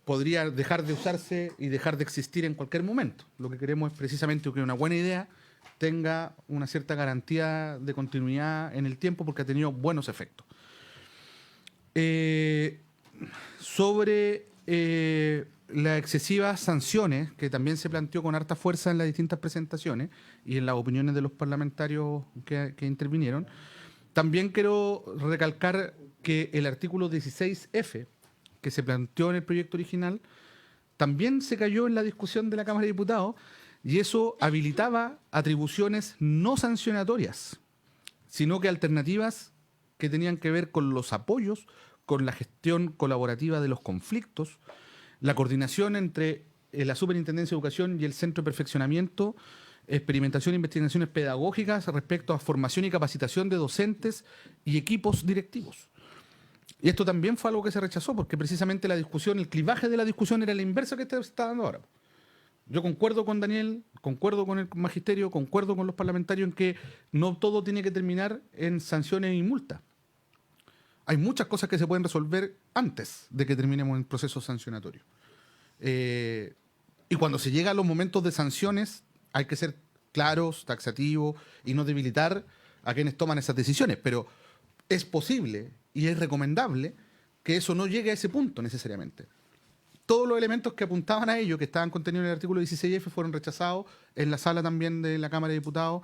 podría dejar de usarse y dejar de existir en cualquier momento. Lo que queremos es precisamente que una buena idea tenga una cierta garantía de continuidad en el tiempo porque ha tenido buenos efectos. Sobre las excesivas sanciones, que también se planteó con harta fuerza en las distintas presentaciones y en las opiniones de los parlamentarios que intervinieron, también quiero recalcar que el artículo 16F, que se planteó en el proyecto original, también se cayó en la discusión de la Cámara de Diputados y eso habilitaba atribuciones no sancionatorias, sino que alternativas que tenían que ver con los apoyos, con la gestión colaborativa de los conflictos, la coordinación entre la Superintendencia de Educación y el Centro de Perfeccionamiento, experimentación e investigaciones pedagógicas respecto a formación y capacitación de docentes y equipos directivos. Y esto también fue algo que se rechazó, porque precisamente la discusión, el clivaje de la discusión era la inversa que se está dando ahora. Yo concuerdo con Daniel, concuerdo con el magisterio, concuerdo con los parlamentarios en que no todo tiene que terminar en sanciones y multas. Hay muchas cosas que se pueden resolver antes de que terminemos el proceso sancionatorio. Y cuando se llega a los momentos de sanciones, hay que ser claros, taxativos y no debilitar a quienes toman esas decisiones. Pero es posible y es recomendable que eso no llegue a ese punto necesariamente. Todos los elementos que apuntaban a ello, que estaban contenidos en el artículo 16F, fueron rechazados en la sala también de la Cámara de Diputados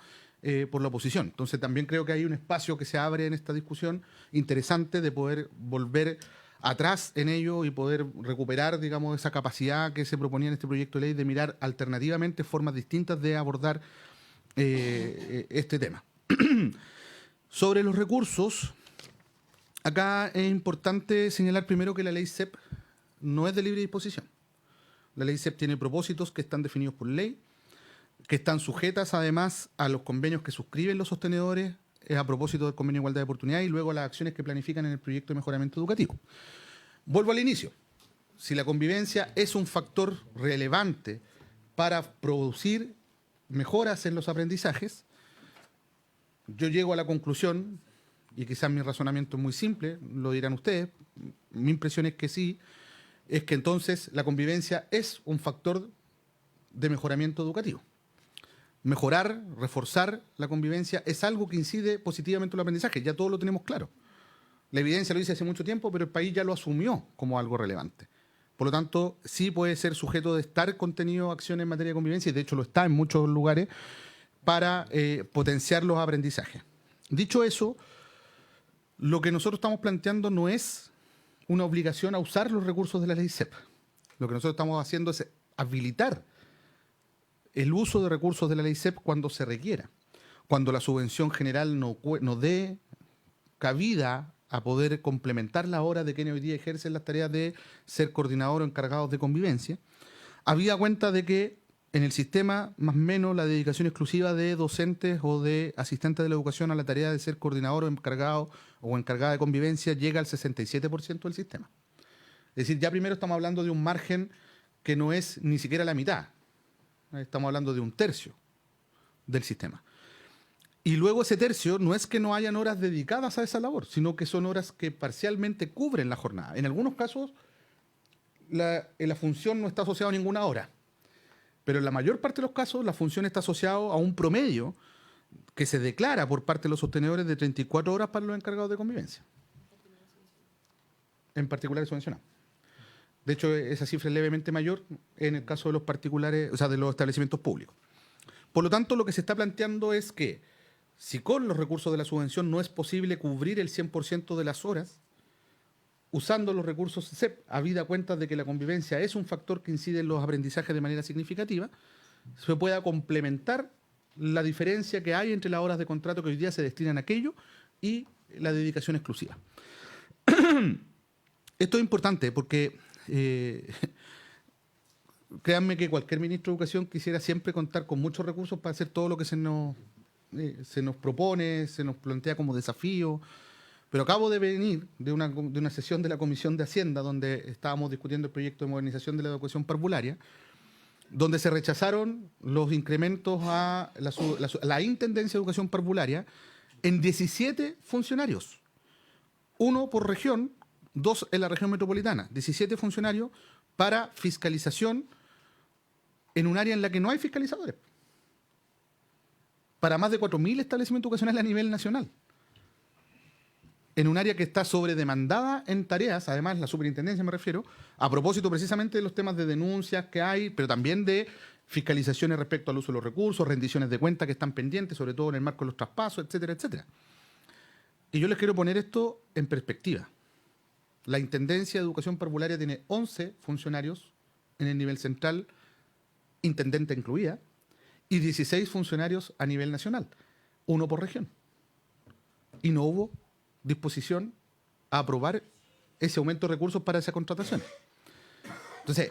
por la oposición. Entonces también creo que hay un espacio que se abre en esta discusión interesante de poder volver atrás en ello y poder recuperar, digamos, esa capacidad que se proponía en este proyecto de ley de mirar alternativamente formas distintas de abordar este tema. Sobre los recursos, acá es importante señalar primero que la ley CEP no es de libre disposición. La ley CEP tiene propósitos que están definidos por ley, que están sujetas además a los convenios que suscriben los sostenedores a propósito del convenio de igualdad de oportunidades y luego a las acciones que planifican en el proyecto de mejoramiento educativo. Vuelvo al inicio. Si la convivencia es un factor relevante para producir mejoras en los aprendizajes, yo llego a la conclusión, y quizás mi razonamiento es muy simple, lo dirán ustedes, mi impresión es que sí, es que entonces la convivencia es un factor de mejoramiento educativo. Mejorar, reforzar la convivencia es algo que incide positivamente en el aprendizaje, ya todos lo tenemos claro. La evidencia lo dice hace mucho tiempo, pero el país ya lo asumió como algo relevante. Por lo tanto, sí puede ser sujeto de estar contenido acciones en materia de convivencia, y de hecho lo está en muchos lugares, para potenciar los aprendizajes. Dicho eso, lo que nosotros estamos planteando no es una obligación a usar los recursos de la ley CEP. Lo que nosotros estamos haciendo es habilitar el uso de recursos de la ley CEP cuando se requiera, cuando la subvención general no dé cabida a poder complementar la hora de quienes hoy día ejercen las tareas de ser coordinador o encargados de convivencia, habida cuenta de que en el sistema, más o menos, la dedicación exclusiva de docentes o de asistentes de la educación a la tarea de ser coordinador o encargado o encargada de convivencia llega al 67% del sistema. Es decir, ya primero estamos hablando de un margen que no es ni siquiera la mitad. Estamos hablando de un tercio del sistema. Y luego ese tercio no es que no hayan horas dedicadas a esa labor, sino que son horas que parcialmente cubren la jornada. En algunos casos, la función no está asociada a ninguna hora. Pero en la mayor parte de los casos, la función está asociada a un promedio que se declara por parte de los sostenedores de 34 horas para los encargados de convivencia. En particular subvencionado. De hecho, esa cifra es levemente mayor en el caso de los particulares, o sea, de los establecimientos públicos. Por lo tanto, lo que se está planteando es que si con los recursos de la subvención no es posible cubrir el 100% de las horas, usando los recursos CEP, habida cuenta de que la convivencia es un factor que incide en los aprendizajes de manera significativa, se pueda complementar la diferencia que hay entre las horas de contrato que hoy día se destinan a aquello y la dedicación exclusiva. Esto es importante porque créanme que cualquier ministro de Educación quisiera siempre contar con muchos recursos para hacer todo lo que se nos propone, se nos plantea como desafío. Pero acabo de venir de una sesión de la Comisión de Hacienda donde estábamos discutiendo el proyecto de modernización de la educación parvularia, donde se rechazaron los incrementos a la Intendencia de Educación Parvularia en 17 funcionarios. 1 por región, 2 en la región metropolitana. 17 funcionarios para fiscalización en un área en la que no hay fiscalizadores. Para más de 4.000 establecimientos educacionales a nivel nacional. En un área que está sobredemandada en tareas, además la superintendencia me refiero, a propósito precisamente de los temas de denuncias que hay, pero también de fiscalizaciones respecto al uso de los recursos, rendiciones de cuentas que están pendientes, sobre todo en el marco de los traspasos, etcétera, etcétera. Y yo les quiero poner esto en perspectiva. La Intendencia de Educación Parvularia tiene 11 funcionarios en el nivel central, intendente incluida, y 16 funcionarios a nivel nacional, 1 por región. Y no hubo disposición a aprobar ese aumento de recursos para esa contratación. Entonces,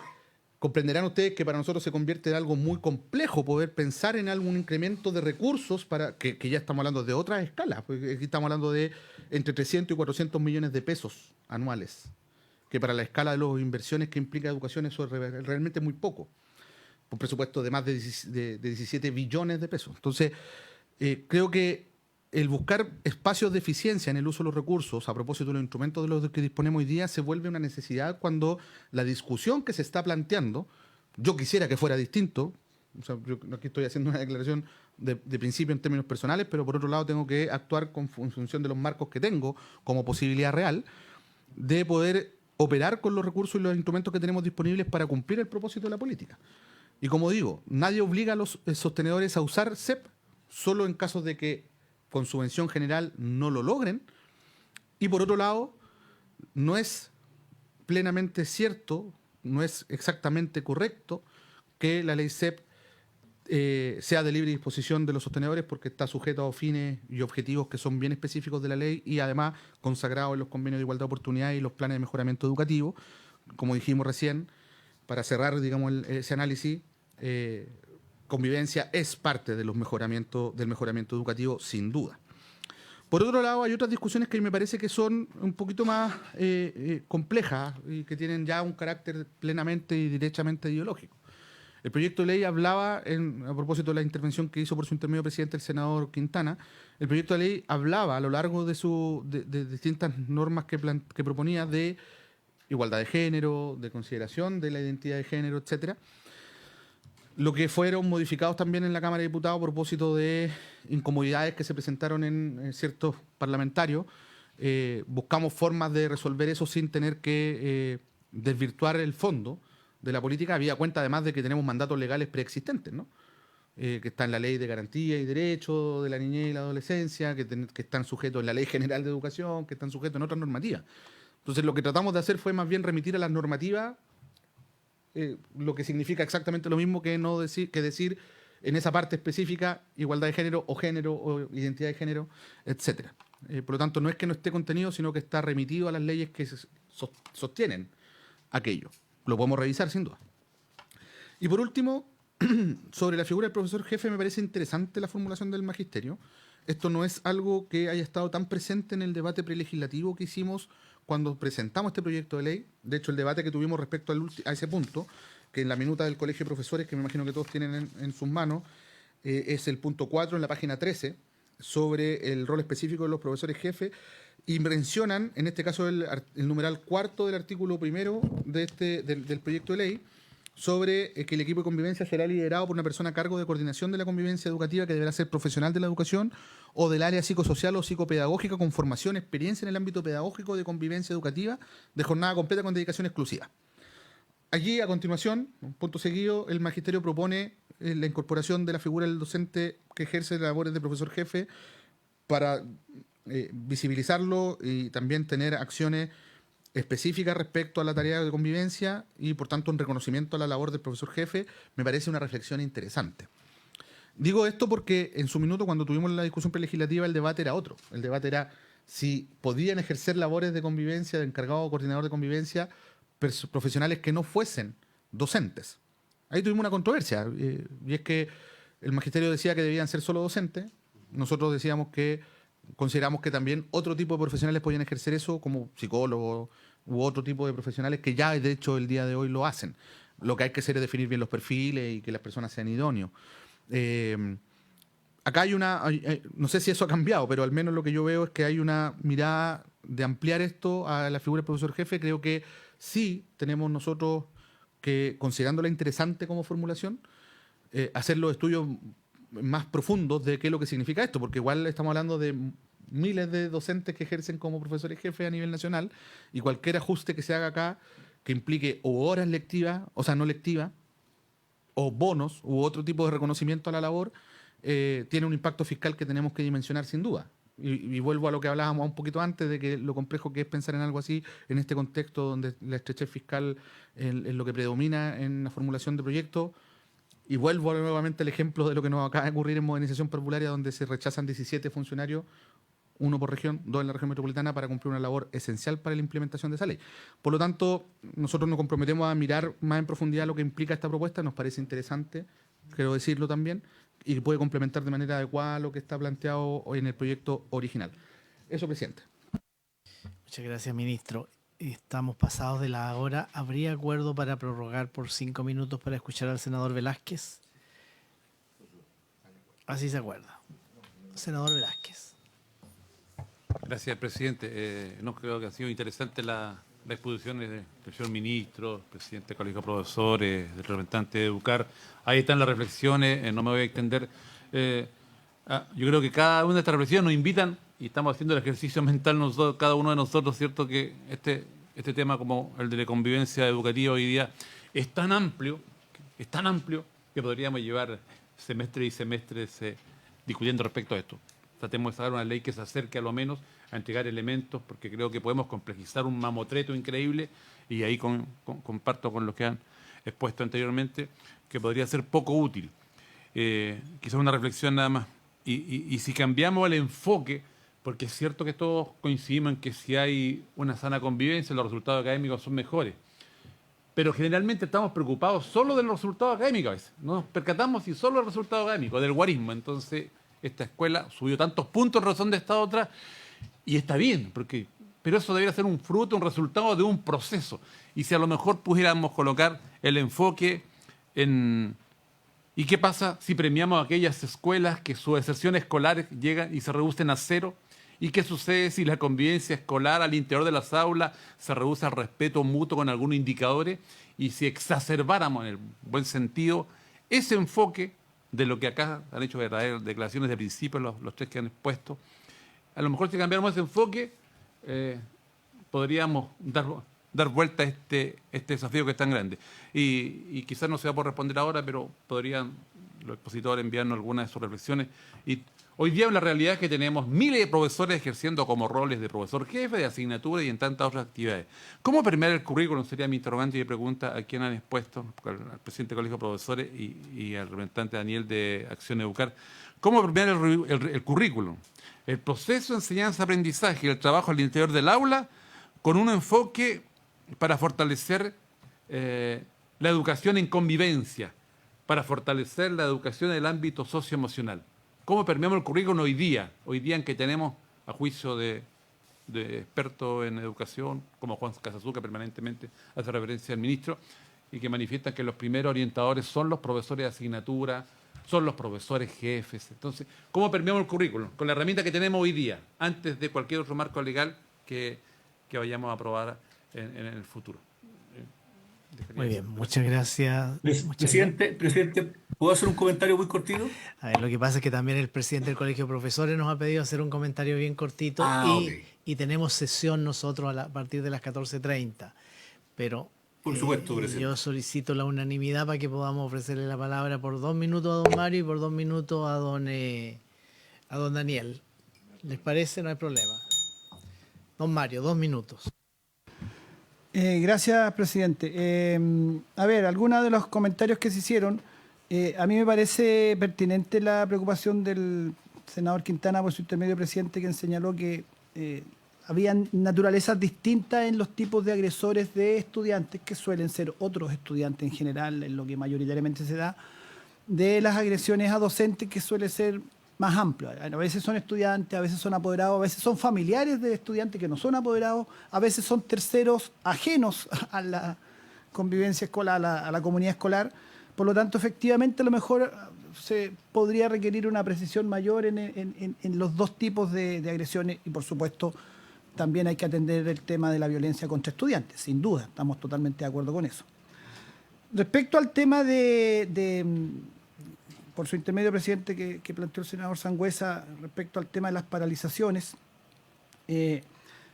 comprenderán ustedes que para nosotros se convierte en algo muy complejo poder pensar en algún incremento de recursos para que ya estamos hablando de otras escalas, porque aquí estamos hablando de entre 300 y 400 millones de pesos anuales, que para la escala de las inversiones que implica educación eso es realmente muy poco, un presupuesto de más de 17 billones de pesos. Entonces, creo que el buscar espacios de eficiencia en el uso de los recursos, a propósito de los instrumentos de los que disponemos hoy día, se vuelve una necesidad cuando la discusión que se está planteando, yo quisiera que fuera distinto, o sea, yo aquí estoy haciendo una declaración de principio en términos personales, pero por otro lado tengo que actuar en función de los marcos que tengo como posibilidad real de poder operar con los recursos y los instrumentos que tenemos disponibles para cumplir el propósito de la política. Y como digo, nadie obliga a los sostenedores a usar CEP, solo en casos de que con subvención general no lo logren. Y por otro lado, no es plenamente cierto, no es exactamente correcto que la ley CEP sea de libre disposición de los sostenedores porque está sujeto a fines y objetivos que son bien específicos de la ley y además consagrados en los convenios de igualdad de oportunidades y los planes de mejoramiento educativo. Como dijimos recién, para cerrar ese análisis, convivencia es parte de del mejoramiento educativo, sin duda. Por otro lado, hay otras discusiones que me parece que son un poquito más complejas y que tienen ya un carácter plenamente y derechamente ideológico. El proyecto de ley hablaba, a propósito de la intervención que hizo por su intermedio presidente el senador Quintana, el proyecto de ley hablaba a lo largo de distintas normas que proponía de igualdad de género, de consideración de la identidad de género, etcétera. Lo que fueron modificados también en la Cámara de Diputados a propósito de incomodidades que se presentaron en ciertos parlamentarios. Buscamos formas de resolver eso sin tener que desvirtuar el fondo de la política, había cuenta además de que tenemos mandatos legales preexistentes, ¿no? Que está en la Ley de Garantía y Derechos de la Niñez y la Adolescencia, que están sujetos en la Ley General de Educación, que están sujetos en otras normativas. Entonces lo que tratamos de hacer fue más bien remitir a las normativas, lo que significa exactamente lo mismo que decir en esa parte específica igualdad de género o identidad de género, etcétera. Por lo tanto, no es que no esté contenido, sino que está remitido a las leyes que sostienen aquello. Lo podemos revisar, sin duda. Y por último, sobre la figura del profesor jefe, me parece interesante la formulación del magisterio. Esto no es algo que haya estado tan presente en el debate prelegislativo que hicimos cuando presentamos este proyecto de ley. De hecho, el debate que tuvimos respecto a ese punto, que en la minuta del Colegio de Profesores, que me imagino que todos tienen en sus manos, es el punto 4 en la página 13, sobre el rol específico de los profesores jefes, y mencionan, en este caso, el numeral 4 del artículo 1 del proyecto de ley, sobre que el equipo de convivencia será liderado por una persona a cargo de coordinación de la convivencia educativa que deberá ser profesional de la educación o del área psicosocial o psicopedagógica con formación, experiencia en el ámbito pedagógico de convivencia educativa de jornada completa con dedicación exclusiva. allí, a continuación, punto seguido, el magisterio propone la incorporación de la figura del docente que ejerce labores de profesor jefe para visibilizarlo y también tener acciones específicas respecto a la tarea de convivencia y, por tanto, un reconocimiento a la labor del profesor jefe. Me parece una reflexión interesante. Digo esto porque en su minuto, cuando tuvimos la discusión prelegislativa, el debate era otro. El debate era si podían ejercer labores de convivencia, de encargado o coordinador de convivencia, profesionales que no fuesen docentes. Ahí tuvimos una controversia, y es que el magisterio decía que debían ser solo docentes. Nosotros decíamos que consideramos que también otro tipo de profesionales podían ejercer eso, como psicólogos u otro tipo de profesionales que ya, de hecho, el día de hoy lo hacen. Lo que hay que hacer es definir bien los perfiles y que las personas sean idóneos. Acá hay no sé si eso ha cambiado, pero al menos lo que yo veo es que hay una mirada de ampliar esto a la figura del profesor jefe. Creo que sí tenemos nosotros que, considerándola interesante como formulación, hacer los estudios más profundos de qué es lo que significa esto, porque igual estamos hablando de miles de docentes que ejercen como profesores jefes a nivel nacional, y cualquier ajuste que se haga acá que implique o horas lectivas, o sea, no lectivas, o bonos u otro tipo de reconocimiento a la labor, tiene un impacto fiscal que tenemos que dimensionar sin duda. Y vuelvo a lo que hablábamos un poquito antes, de que lo complejo que es pensar en algo así en este contexto donde la estrechez fiscal es lo que predomina en la formulación de proyectos. Y vuelvo nuevamente al ejemplo de lo que nos acaba de ocurrir en Modernización Parvularia, donde se rechazan 17 funcionarios, 1 por región, 2 en la región metropolitana, para cumplir una labor esencial para la implementación de esa ley. Por lo tanto, nosotros nos comprometemos a mirar más en profundidad lo que implica esta propuesta. Nos parece interesante, quiero decirlo también, y puede complementar de manera adecuada lo que está planteado hoy en el proyecto original. Eso, presidente. Muchas gracias, ministro. Estamos pasados de la hora. ¿Habría acuerdo para prorrogar por 5 minutos para escuchar al senador Velázquez? Así se acuerda. Senador Velázquez. Gracias, presidente. No, creo que ha sido interesante la exposición del señor ministro, presidente del Colegio de Profesores, del representante de Educar. Ahí están las reflexiones, no me voy a extender. Yo creo que cada una de estas reflexiones nos invitan, y estamos haciendo el ejercicio mental nosotros, cada uno de nosotros, ¿cierto? Que este tema, como el de la convivencia educativa hoy día, es tan amplio que podríamos llevar semestres y semestres discutiendo respecto a esto. Tratemos de sacar una ley que se acerque a lo menos a entregar elementos, porque creo que podemos complejizar un mamotreto increíble, y ahí comparto con los que han expuesto anteriormente, que podría ser poco útil. Quizás una reflexión nada más. Y si cambiamos el enfoque, porque es cierto que todos coincidimos en que si hay una sana convivencia, los resultados académicos son mejores. Pero generalmente estamos preocupados solo de los resultados académicos a veces. No nos percatamos si solo el resultado académico, del guarismo. Entonces, esta escuela subió tantos puntos en razón de esta otra, y está bien, pero eso debería ser un fruto, un resultado de un proceso. Y si a lo mejor pudiéramos colocar el enfoque en... ¿Y qué pasa si premiamos a aquellas escuelas que sus exerciones escolares llegan y se reducen a 0? ¿Y qué sucede si la convivencia escolar al interior de las aulas se reduce al respeto mutuo con algunos indicadores? Y si exacerbáramos, en el buen sentido, ese enfoque de lo que acá han hecho verdaderas declaraciones de principio los tres que han expuesto, a lo mejor si cambiáramos ese enfoque, podríamos dar vuelta a este desafío que es tan grande. Y quizás no se va a poder responder ahora, pero podrían los expositores enviarnos algunas de sus reflexiones. Y hoy día la realidad es que tenemos miles de profesores ejerciendo como roles de profesor jefe, de asignatura y en tantas otras actividades. ¿Cómo permear el currículum? Sería mi interrogante y mi pregunta a quién han expuesto, al presidente del Colegio de Profesores y al representante Daniel de Acción Educar. ¿Cómo permear el currículum? El proceso de enseñanza-aprendizaje y el trabajo al interior del aula con un enfoque para fortalecer la educación en convivencia, para fortalecer la educación en el ámbito socioemocional. ¿Cómo permeamos el currículum hoy día en que tenemos, a juicio de expertos en educación, como Juan Casazú, que permanentemente hace referencia al ministro, y que manifiestan que los primeros orientadores son los profesores de asignatura, son los profesores jefes? Entonces, ¿cómo permeamos el currículum? Con la herramienta que tenemos hoy día, antes de cualquier otro marco legal que vayamos a aprobar en el futuro. Muy bien, muchas gracias. Presidente, ¿puedo hacer un comentario muy cortito? A ver, lo que pasa es que también el presidente del Colegio de Profesores nos ha pedido hacer un comentario bien cortito, y tenemos sesión nosotros a partir de las 14:30. Pero Por supuesto, presidente. Yo solicito la unanimidad para que podamos ofrecerle la palabra por 2 minutos a don Mario y por 2 minutos a don Daniel. ¿Les parece? No hay problema. Don Mario, 2 minutos. Gracias, presidente. A ver, algunos de los comentarios que se hicieron, a mí me parece pertinente la preocupación del senador Quintana por su intermedio presidente, quien señaló que habían naturalezas distintas en los tipos de agresores de estudiantes, que suelen ser otros estudiantes en general, en lo que mayoritariamente se da, de las agresiones a docentes, que suele ser más amplio. A veces son estudiantes, a veces son apoderados, a veces son familiares de estudiantes que no son apoderados, a veces son terceros ajenos a la convivencia escolar, a la comunidad escolar. Por lo tanto, efectivamente, a lo mejor se podría requerir una precisión mayor en los dos tipos de agresiones y, por supuesto, también hay que atender el tema de la violencia contra estudiantes, sin duda, estamos totalmente de acuerdo con eso. Respecto al tema por su intermedio, presidente, que planteó el senador Sangüesa, respecto al tema de las paralizaciones,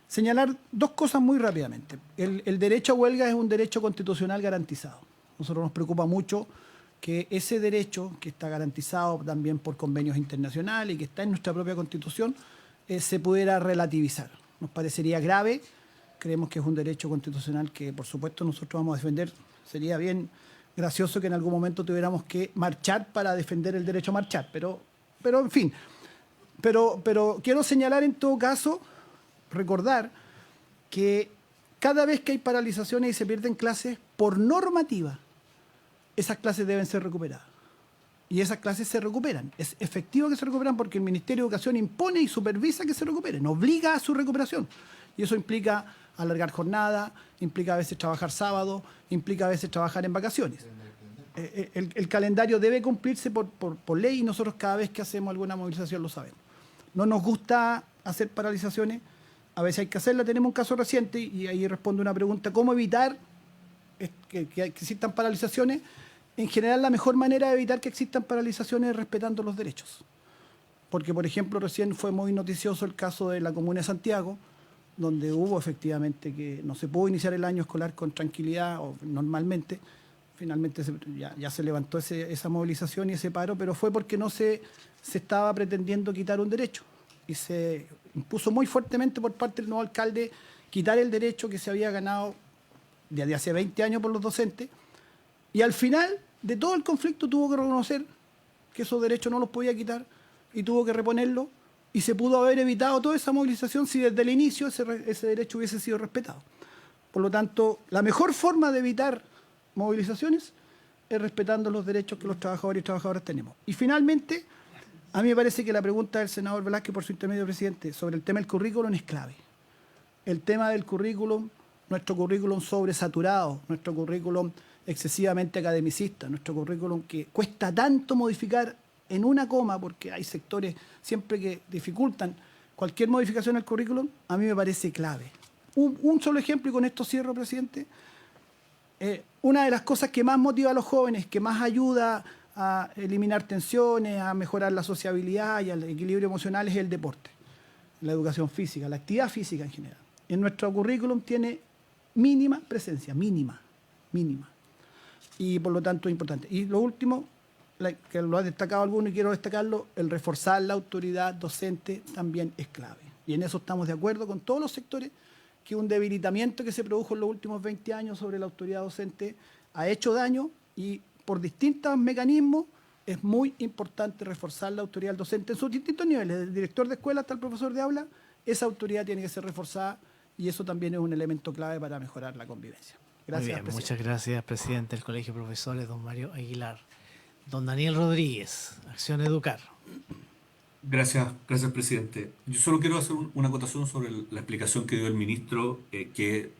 señalar dos cosas muy rápidamente. El derecho a huelga es un derecho constitucional garantizado. Nosotros nos preocupa mucho que ese derecho, que está garantizado también por convenios internacionales y que está en nuestra propia Constitución, se pudiera relativizar. Nos parecería grave, creemos que es un derecho constitucional que, por supuesto, nosotros vamos a defender. Sería bien gracioso que en algún momento tuviéramos que marchar para defender el derecho a marchar, pero en fin. Pero quiero señalar en todo caso, recordar que cada vez que hay paralizaciones y se pierden clases, por normativa, esas clases deben ser recuperadas. Y esas clases se recuperan. Es efectivo que se recuperan porque el Ministerio de Educación impone y supervisa que se recuperen, obliga a su recuperación. Y eso implica alargar jornada, implica a veces trabajar sábado, implica a veces trabajar en vacaciones. El calendario debe cumplirse por ley y nosotros cada vez que hacemos alguna movilización lo sabemos. No nos gusta hacer paralizaciones, a veces hay que hacerla. Tenemos un caso reciente y ahí respondo una pregunta: ¿cómo evitar que existan paralizaciones? En general, la mejor manera de evitar que existan paralizaciones es respetando los derechos. Porque, por ejemplo, recién fue muy noticioso el caso de la Comuna de Santiago, donde hubo efectivamente que no se pudo iniciar el año escolar con tranquilidad o normalmente. Finalmente ya se levantó esa movilización y ese paro, pero fue porque no se estaba pretendiendo quitar un derecho. Y se impuso muy fuertemente por parte del nuevo alcalde quitar el derecho que se había ganado desde hace 20 años por los docentes. Y al final de todo el conflicto tuvo que reconocer que esos derechos no los podía quitar y tuvo que reponerlos. Y se pudo haber evitado toda esa movilización si desde el inicio ese derecho hubiese sido respetado. Por lo tanto, la mejor forma de evitar movilizaciones es respetando los derechos que los trabajadores y trabajadoras tenemos. Y finalmente, a mí me parece que la pregunta del senador Velázquez, por su intermedio, presidente, sobre el tema del currículum es clave. El tema del currículum, nuestro currículum sobresaturado, nuestro currículum excesivamente academicista, nuestro currículum que cuesta tanto modificar en una coma, porque hay sectores siempre que dificultan cualquier modificación al currículum, a mí me parece clave. Un solo ejemplo, y con esto cierro, presidente. Una de las cosas que más motiva a los jóvenes, que más ayuda a eliminar tensiones, a mejorar la sociabilidad y al equilibrio emocional es el deporte, la educación física, la actividad física en general. En nuestro currículum tiene mínima presencia, mínima. Y por lo tanto es importante. Y lo último, que lo ha destacado alguno y quiero destacarlo, el reforzar la autoridad docente también es clave. Y en eso estamos de acuerdo con todos los sectores, que un debilitamiento que se produjo en los últimos 20 años sobre la autoridad docente ha hecho daño y por distintos mecanismos es muy importante reforzar la autoridad docente en sus distintos niveles, desde el director de escuela hasta el profesor de aula. Esa autoridad tiene que ser reforzada y eso también es un elemento clave para mejorar la convivencia. Gracias, Muy bien, presidente. muchas gracias, presidente del Colegio de Profesores, don Mario Aguilar. Don Daniel Rodríguez, Acción Educar. Gracias, presidente. Yo solo quiero hacer una acotación sobre la explicación que dio el ministro, que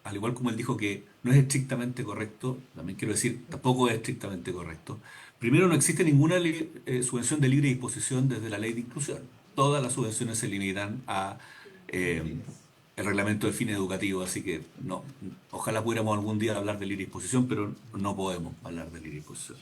al igual como él dijo que no es estrictamente correcto, también quiero decir, tampoco es estrictamente correcto. Primero, no existe ninguna subvención de libre disposición desde la ley de inclusión. Todas las subvenciones se limitan a el reglamento de fines educativos, así que no, ojalá pudiéramos algún día hablar de libre disposición, pero no podemos hablar de libre disposición.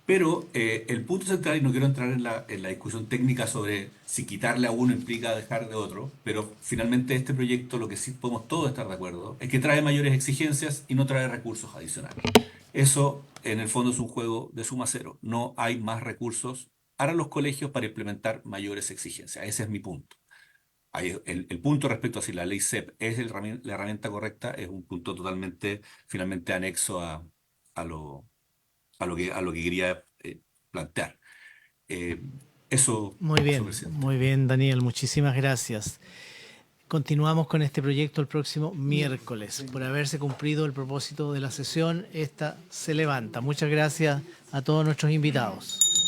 Pero el punto central, y no quiero entrar en la discusión técnica sobre si quitarle a uno implica dejar de otro, pero finalmente este proyecto, lo que sí podemos todos estar de acuerdo, es que trae mayores exigencias y no trae recursos adicionales. Eso, en el fondo, es un juego de suma cero. No hay más recursos para los colegios para implementar mayores exigencias. Ese es mi punto. El punto respecto a si la ley CEP es la herramienta correcta es un punto totalmente, finalmente, anexo a lo que quería plantear. Eso, presidente. Muy bien, Daniel, muchísimas gracias. Continuamos con este proyecto el próximo miércoles. Por haberse cumplido el propósito de la sesión, esta se levanta. Muchas gracias a todos nuestros invitados.